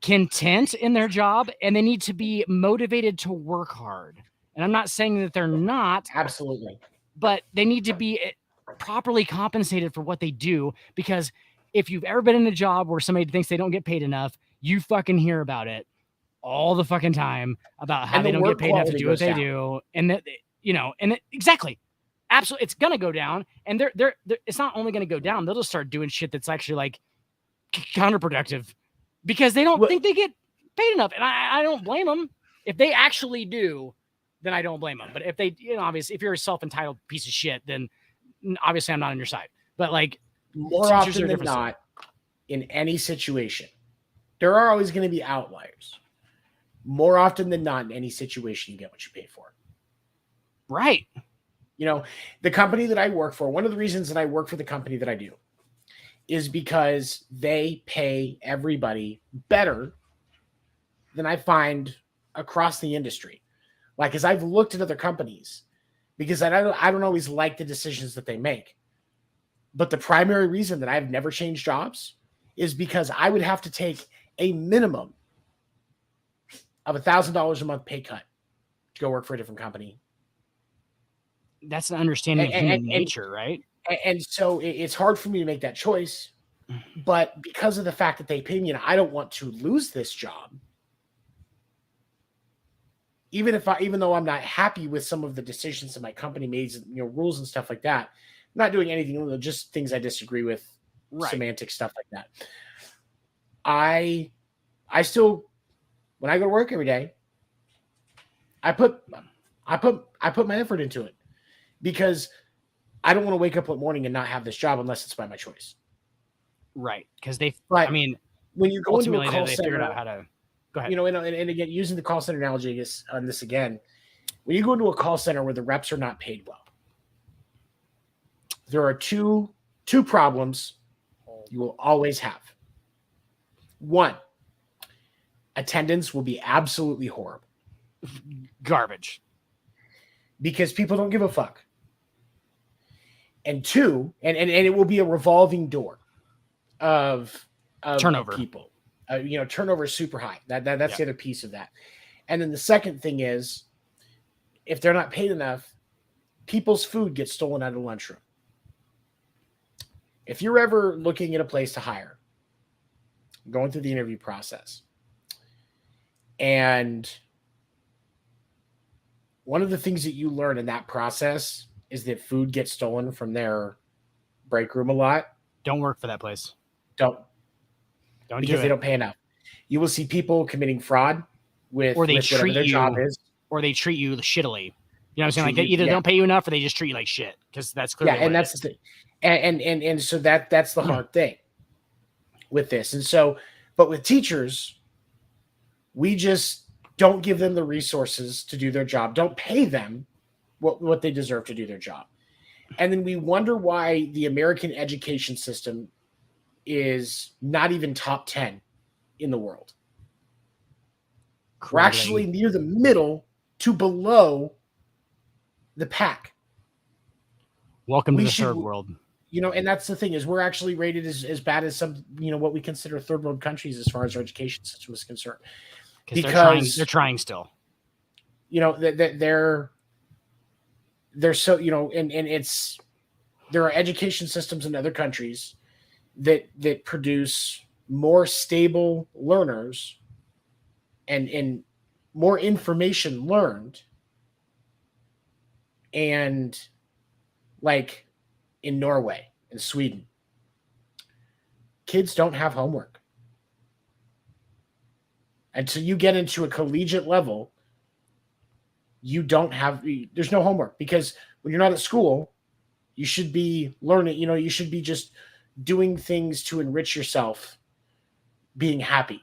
content in their job, and they need to be motivated to work hard. And I'm not saying that they're not. Absolutely. But they need to be properly compensated for what they do, because if you've ever been in a job where somebody thinks they don't get paid enough, you fucking hear about it all the fucking time about how they don't get paid enough to do what they do. And that, exactly. Absolutely. It's going to go down. And they're it's not only going to go down, they'll just start doing shit that's actually like counterproductive, because they don't think they get paid enough. And I don't blame them. If they actually do, then I don't blame them. But if they, obviously, if you're a self-entitled piece of shit, then obviously I'm not on your side. But like, more often than not, in any situation, there are always going to be outliers. More often than not, in any situation, you get what you pay for. Right. The company that I work for, one of the reasons that I work for the company that I do is because they pay everybody better than I find across the industry. Like, as I've looked at other companies, because I don't always like the decisions that they make. But the primary reason that I've never changed jobs is because I would have to take a minimum of $1,000 a month pay cut to go work for a different company. That's an understanding of human nature, right? And so it's hard for me to make that choice. But because of the fact that they pay me and I don't want to lose this job, even though I'm not happy with some of the decisions that my company made, rules and stuff like that, I'm not doing anything, just things I disagree with, semantic stuff like that. I still, when I go to work every day, I put my effort into it, because I don't want to wake up one morning and not have this job unless it's by my choice. Right. Because when you go into a call they center, figured out how to go ahead. And again, using the call center analogy on this again, when you go into a call center where the reps are not paid well, there are two problems you will always have. One, attendance will be absolutely horrible. Garbage. Because people don't give a fuck. And two, and it will be a revolving door of turnover. People. Turnover is super high. That's the other piece of that. And then the second thing is, if they're not paid enough, people's food gets stolen out of the lunchroom. If you're ever looking at a place to hire, going through the interview process, and one of the things that you learn in that process is that food gets stolen from their break room a lot. Don't work for that place. Don't Don't because do they it. don't pay enough. You will see people committing fraud with Or they whatever treat their job you, is. or they treat you shittily. You know what I'm saying? Like Treat they you- either yeah. don't pay you enough, or they just treat you like shit. Because that's clearly Yeah, and what it that's is. the thing. And so that's the hard thing with this. And so, but with teachers, we just don't give them the resources to do their job. Don't pay them what they deserve to do their job. And then we wonder why the American education system is not even top 10 in the world. We're actually near the middle to below the pack. Welcome to the third world. You know, and that's the thing is we're actually rated as bad as some, you know, what we consider third world countries as far as our education system is concerned. Because they're trying still. You know, they're so, you know, and it's, there are education systems in other countries that produce more stable learners and more information learned. And like in Norway and Sweden, kids don't have homework. Until you get into a collegiate level, there's no homework, because when you're not at school, you should be learning, you know, you should be just doing things to enrich yourself, being happy.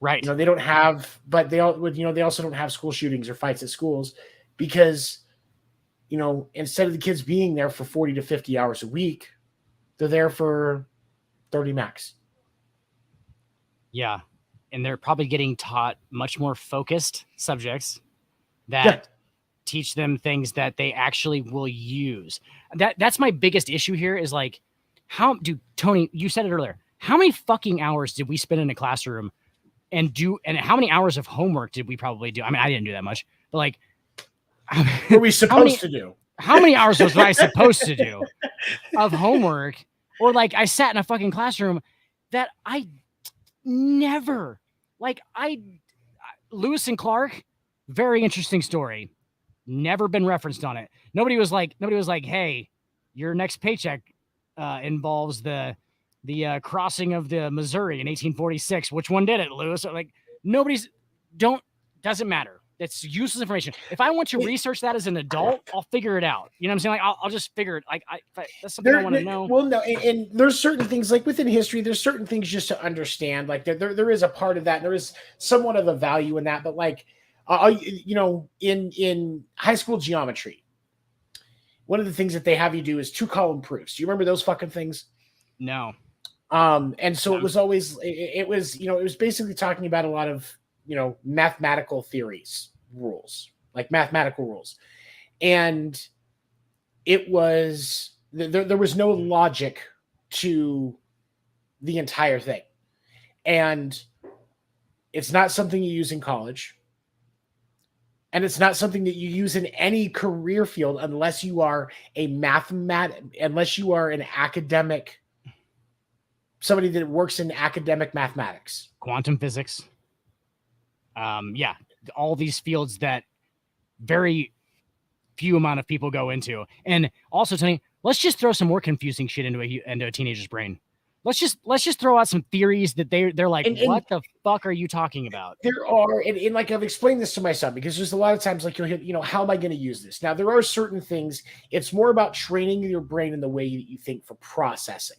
Right. You know, they don't have, but they also don't have school shootings or fights at schools because, you know, instead of the kids being there for 40 to 50 hours a week, they're there for 30 max. Yeah. And they're probably getting taught much more focused subjects that teach them things that they actually will use. That's my biggest issue here is like, Tony, you said it earlier. How many fucking hours did we spend in a classroom and how many hours of homework did we probably do? I mean, I didn't do that much, but like, what were we supposed to do? How many hours was I supposed to do of homework? Or like I sat in a fucking classroom that I never, like Lewis and Clark, very interesting story. Never been referenced on it. Nobody was like, hey, your next paycheck involves the crossing of the Missouri in 1846. Which one did it, Lewis? Like doesn't matter. It's useless information. If I want to research that as an adult, I'll figure it out. You know what I'm saying? Like I'll just figure it. Like that's something I want to know. Well, no, and there's certain things like within history. There's certain things just to understand. Like there is a part of that. There is somewhat of a value in that. But like, you know, in high school geometry, one of the things that they have you do is 2-column proofs. Do you remember those fucking things? No. And so it was always it was, you know, it was basically talking about a lot of, you know, mathematical theories, rules, like mathematical rules. And it was, there was no logic to the entire thing. And it's not something you use in college. And it's not something that you use in any career field unless you are unless you are an academic, somebody that works in academic mathematics. Quantum physics. Yeah, all these fields that very few amount of people go into. And also, Tony, let's just throw some more confusing shit into a teenager's brain. Let's just throw out some theories that they're like, what the fuck are you talking about? There are, and like I've explained this to my son, because there's a lot of times like you'll hear, you know, how am I going to use this? Now, there are certain things, it's more about training your brain in the way that you think for processing.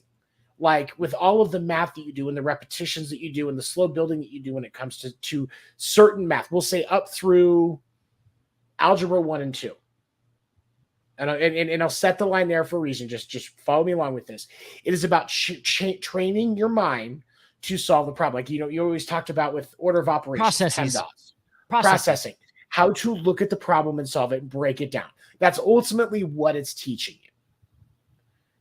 Like with all of the math that you do and the repetitions that you do and the slow building that you do when it comes to certain math, we'll say up through algebra 1 and 2. And I'll set the line there for a reason. Just follow me along with this. It is about training your mind to solve the problem. Like, you know, you always talked about with order of operations, processing, how to look at the problem and solve it and break it down. That's ultimately what it's teaching you.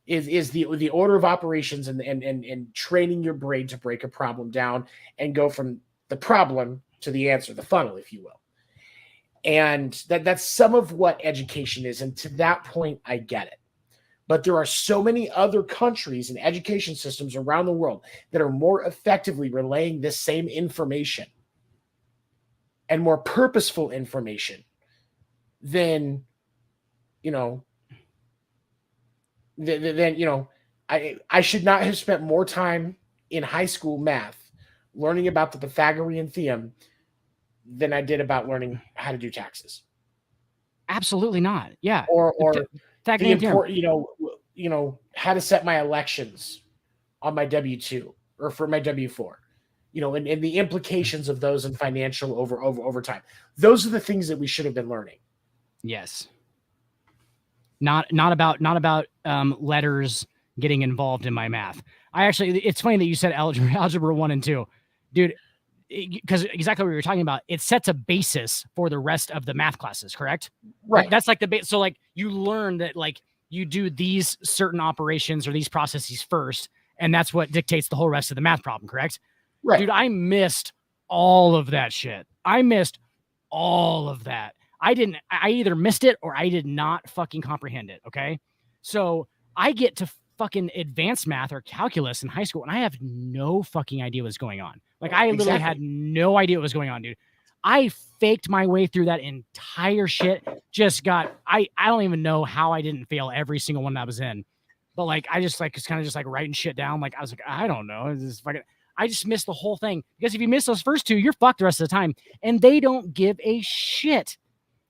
Is the order of operations and training your brain to break a problem down and go from the problem to the answer, the funnel, if you will. And that's some of what education is. And to that point, I get it. But there are so many other countries and education systems around the world that are more effectively relaying this same information and more purposeful information then, you know, then, you know, I should not have spent more time in high school math learning about the Pythagorean theorem than I did about learning how to do taxes. Absolutely not. Yeah. Or the Pythagorean theorem. important, you know, how to set my elections on my W-2 or for my W-4, you know, and the implications of those in financial over time. Those are the things that we should have been learning. Yes. Not about letters getting involved in my math. It's funny that you said algebra 1 and 2, dude, because exactly what you were talking about, it sets a basis for the rest of the math classes, correct? Right. That's like the base. So like you learn that like you do these certain operations or these processes first, and that's what dictates the whole rest of the math problem, correct? Right. Dude, I missed all of that shit. I missed all of that. I either missed it or I did not fucking comprehend it. Okay. So I get to fucking advanced math or calculus in high school and I have no fucking idea what's going on. Like I literally had no idea what was going on, dude. I faked my way through that entire shit. I don't even know how I didn't fail every single one that I was in. But like, I just like, was kind of just like writing shit down. Like I was like, I don't know. I just missed the whole thing because if you miss those first two, you're fucked the rest of the time. And they don't give a shit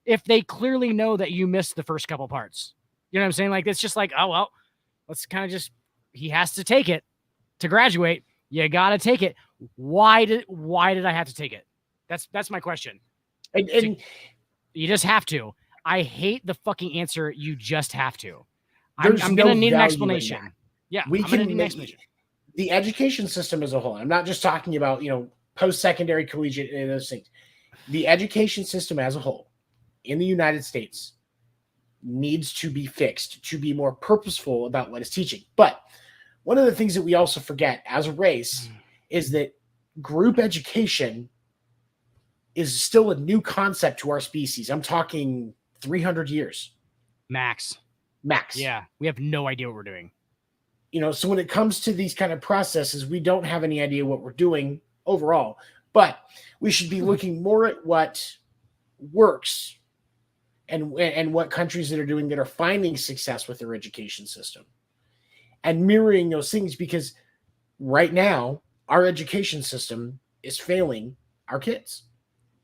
if they clearly know that you missed the first couple parts. You know what I'm saying? Like, it's just like, oh, well, let's kind of just, he has to take it to graduate. You got to take it. Why did I have to take it? That's my question. And you just have to. I hate the fucking answer. You just have to. I'm going to need an explanation. Yeah. I'm going to need an explanation. The education system as a whole. I'm not just talking about, you know, post-secondary, collegiate, and those things. The education system as a whole in the United States needs to be fixed to be more purposeful about what it's teaching. But one of the things that we also forget as a race is that group education is still a new concept to our species. I'm talking 300 years. Max. Yeah. We have no idea what we're doing. You know, so when it comes to these kind of processes, we don't have any idea what we're doing overall, but we should be looking more at what works and what countries that are doing that are finding success with their education system and mirroring those things, because right now our education system is failing our kids.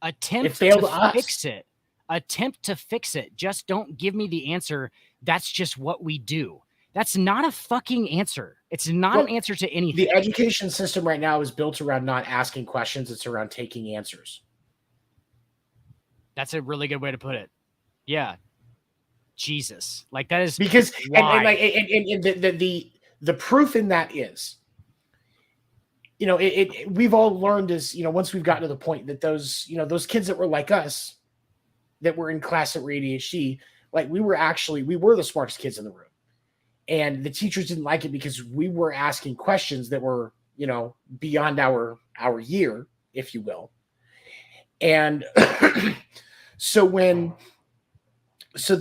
Attempt to fix it. Just don't give me the answer. That's just what we do. That's not a fucking answer. It's not an answer to anything. The education system right now is built around not asking questions. It's around taking answers. That's a really good way to put it. Yeah. Jesus. Like that is because and the proof in that is, you know, we've all learned as, you know, once we've gotten to the point that those kids that were like us, that were in class that were ADHD, like we were the smartest kids in the room. And the teachers didn't like it because we were asking questions that were, you know, beyond our year, if you will. And so the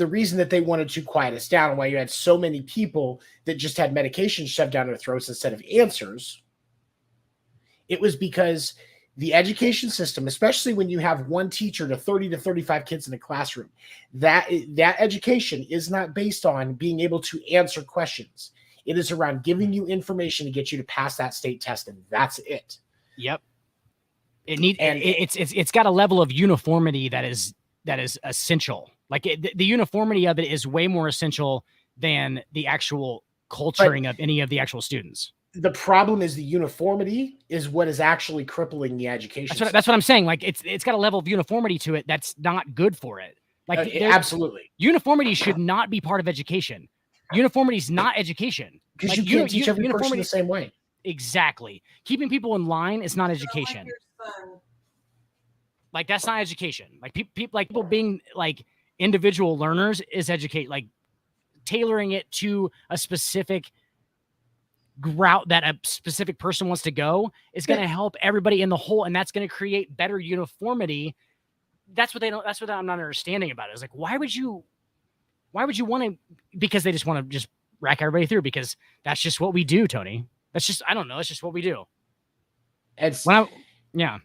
reason that they wanted to quiet us down, why you had so many people that just had medication shoved down their throats instead of answers, it was because the education system, especially when you have one teacher to 30 to 35 kids in a classroom, that education is not based on being able to answer questions. It is around giving you information to get you to pass that state test, and that's it. Yep. It's got a level of uniformity that is essential. Like the uniformity of it is way more essential than the actual culturing of any of the actual students. The problem is the uniformity is what is actually crippling the education. That's what I'm saying. Like it's got a level of uniformity to it that's not good for it. Like absolutely, uniformity should not be part of education. Uniformity is not education because you can't teach every person the same way. Exactly. Keeping people in line is not education. Like that's not education. Like people being like individual learners is educate. Like tailoring it to a specific route that a specific person wants to go is going to help everybody in the whole, and that's going to create better uniformity. That's what I'm not understanding about it. It's like, why would you want to? Because they just want to just rack everybody through, because that's just what we do, Tony. That's just, I don't know. That's just what we do. Yeah.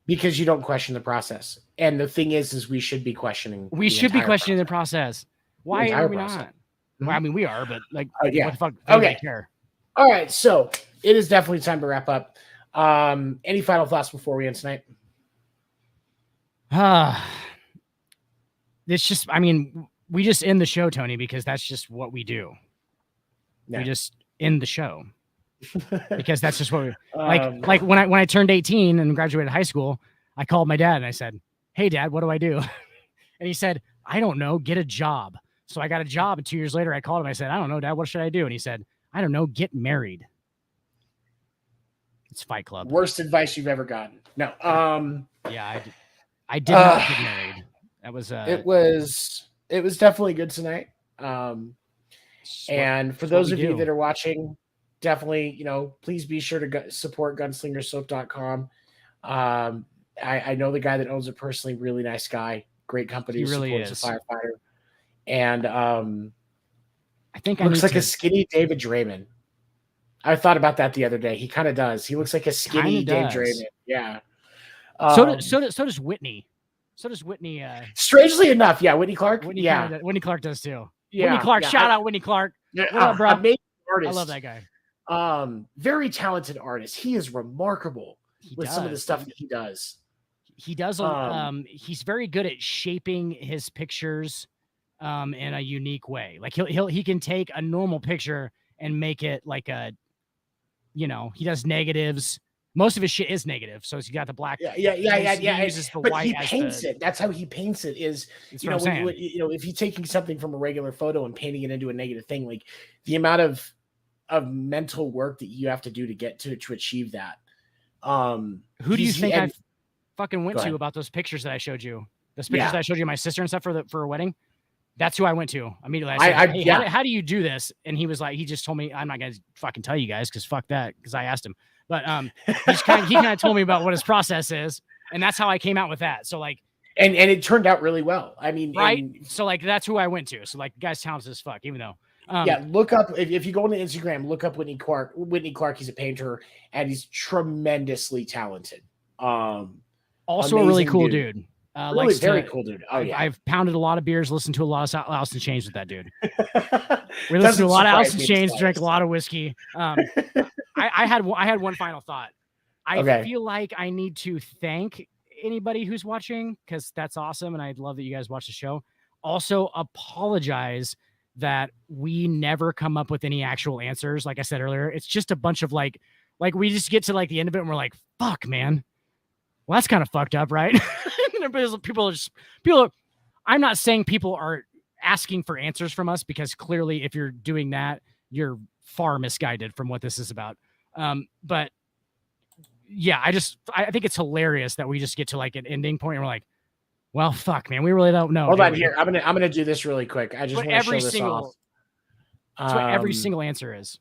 Because you don't question the process. And the thing is we should be questioning. We should be questioning the process. Why are we process. not? Well, I mean, we are, but like, yeah. what the fuck? Okay. Care? All right. So it is definitely time to wrap up. Any final thoughts before we end tonight? It's just, I mean, we just end the show, Tony, because that's just what we do. Yeah. We just end the show because that's just what we like when I turned 18 and graduated high school, I called my dad and I said, "Hey Dad, what do I do?" And he said, "I don't know, get a job." So I got a job, and 2 years later I called him. I said, "I don't know, Dad, what should I do?" And he said, "I don't know, get married." It's Fight Club. Worst advice you've ever gotten. No. Yeah, I did not get married. That was it was definitely good tonight. And for those of you that are watching, definitely, please be sure to support gunslingersoap.com. I know the guy that owns it personally, really nice guy, great company. He really supports is a firefighter. And I think looks like a skinny David Draymond. I thought about that the other day. He kind of does. He looks like a skinny Dave Draymond. Yeah. So does Whitney. So does Whitney. Strangely enough, yeah, Whitney Clark. Whitney Clark does too. Yeah, Whitney Clark. Shout out Whitney Clark. What up, bro? Amazing artist. I love that guy. Very talented artist. He is remarkable with some of the stuff that he does. He does. He's very good at shaping his pictures in a unique way. Like he can take a normal picture and make it like a, he does negatives. Most of his shit is negative, so he's got the black. Yeah. He uses the white. He paints it. That's how he paints it. Is if he's taking something from a regular photo and painting it into a negative thing, like the amount of mental work that you have to do to get to achieve that. Who do you think I fucking went to about those pictures that I showed you? Those pictures that I showed you of my sister and stuff for a wedding. That's who I went to immediately. I said, hey, how do you do this? And he was like, he just told me, I'm not gonna fucking tell you guys because fuck that. Because I asked him. But he kind of told me about what his process is, and that's how I came out with that. So like, and it turned out really well. I mean, right? So like, that's who I went to. So like, the guy's talented as fuck. Even though, look up if you go on Instagram, look up Whitney Clark. Whitney Clark, he's a painter, and he's tremendously talented. Also a really cool dude. Really very cool dude. Oh yeah, I've pounded a lot of beers, listened to a lot of Alice in Chains with that dude. We listened to a lot of Alice in Chains, drank a lot of whiskey. I had one final thought. I feel like I need to thank anybody who's watching because that's awesome, and I love that you guys watch the show. Also, apologize that we never come up with any actual answers. Like I said earlier, it's just a bunch of like we just get to like the end of it, and we're like, "Fuck, man." Well, that's kind of fucked up, right? People are. I'm not saying people are asking for answers from us because clearly, if you're doing that, you're far misguided from what this is about. But yeah, I think it's hilarious that we just get to like an ending point and we're like, well, fuck, man, we really don't know. Hold on here. I'm gonna do this really quick. I just want to show this off. That's what every single answer is.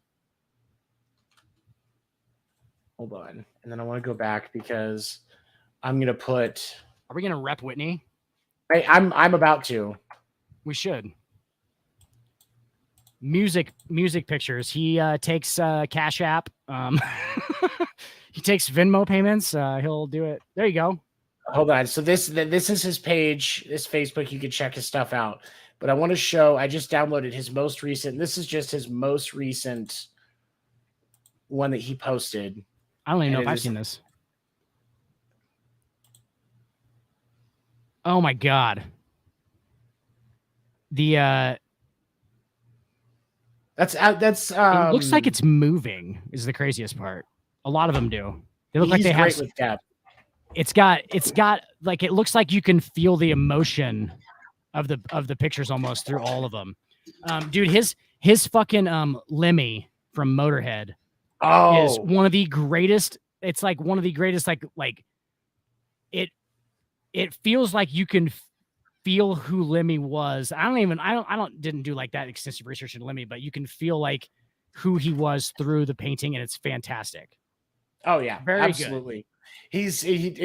Hold on, and then I want to go back because I'm gonna put. Are we gonna rep Whitney? I'm about to. We should. Music pictures. He takes Cash App. He takes Venmo payments. He'll do it. There you go. Hold on. So this is his page, this Facebook. You can check his stuff out. But I want to show. I just downloaded his most recent. This is just his most recent one that he posted. I don't even know if I've seen this. Oh my god. The it looks like it's moving is the craziest part. A lot of them do. They look like they have with depth. It's got like it looks like you can feel the emotion of the pictures almost through all of them. Dude, his fucking Lemmy from Motorhead is one of the greatest. It's like one of the greatest like it feels like you can feel who Lemmy was. I didn't do like that extensive research in Lemmy, but you can feel like who he was through the painting, and it's fantastic. Oh yeah, very absolutely. Good. He's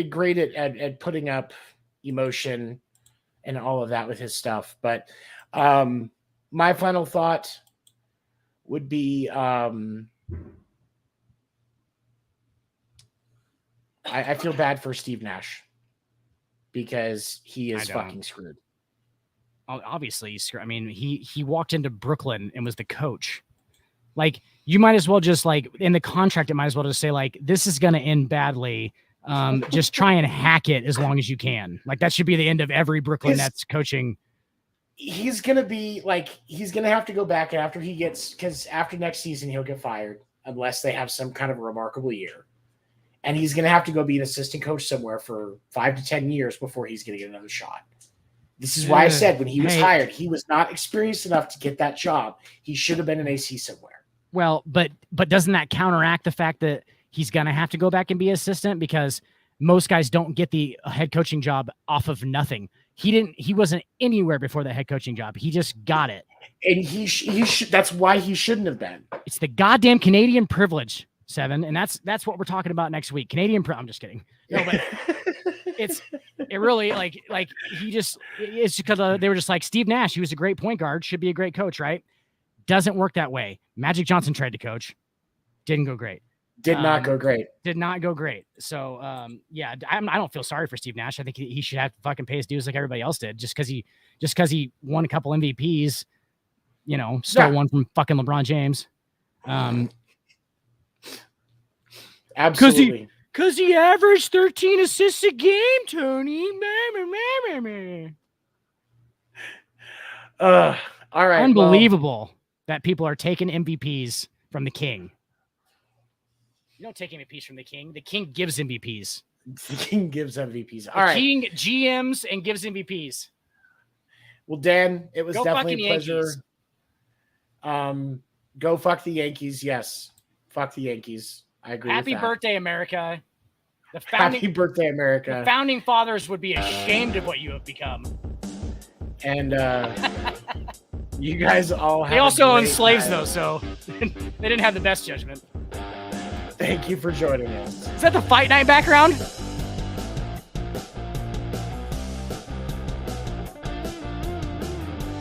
great at putting up emotion and all of that with his stuff. But my final thought would be I feel bad for Steve Nash because he I is don't. fucking screwed. Obviously, he's screwed. I mean, he walked into Brooklyn and was the coach. Like, you might as well just, like, in the contract, it might as well just say, like, this is going to end badly. Just try and hack it as long as you can. Like, that should be the end of every Brooklyn Nets coaching. He's going to be, like, he's going to have to go back after he gets, because after next season, he'll get fired unless they have some kind of a remarkable year. And he's going to have to go be an assistant coach somewhere for 5 to 10 years before he's going to get another shot. This is why I said when he was hired, he was not experienced enough to get that job. He should have been an AC somewhere. Well, but doesn't that counteract the fact that he's going to have to go back and be assistant, because most guys don't get the head coaching job off of nothing. He wasn't anywhere before the head coaching job. He just got it. And he should, that's why he shouldn't have been. It's the goddamn Canadian privilege, Seven. And that's what we're talking about next week. I'm just kidding. No, but it really it's because they were just like, Steve Nash, he was a great point guard, should be a great coach, right? Doesn't work that way. Magic Johnson tried to coach. Didn't go great. Did not go great. Did not go great. So, yeah, I don't feel sorry for Steve Nash. I think he should have to fucking pay his dues like everybody else did. Just because he won a couple MVPs, stole one from fucking LeBron James. Absolutely. Because he averaged 13 assists a game, Tony. All right. Unbelievable that people are taking MVPs from the king. You don't take MVPs from the king. The king gives MVPs. The king gives MVPs. All right. The king GMs and gives MVPs. Well, Dan, it was definitely a pleasure. Yankees. Go fuck the Yankees. Yes. Fuck the Yankees. I agree. Happy birthday, America. Happy birthday, America. The founding fathers would be ashamed of what you have become. And you guys all have. They also owned slaves, though, so they didn't have the best judgment. Thank you for joining us. Is that the Fight Night background?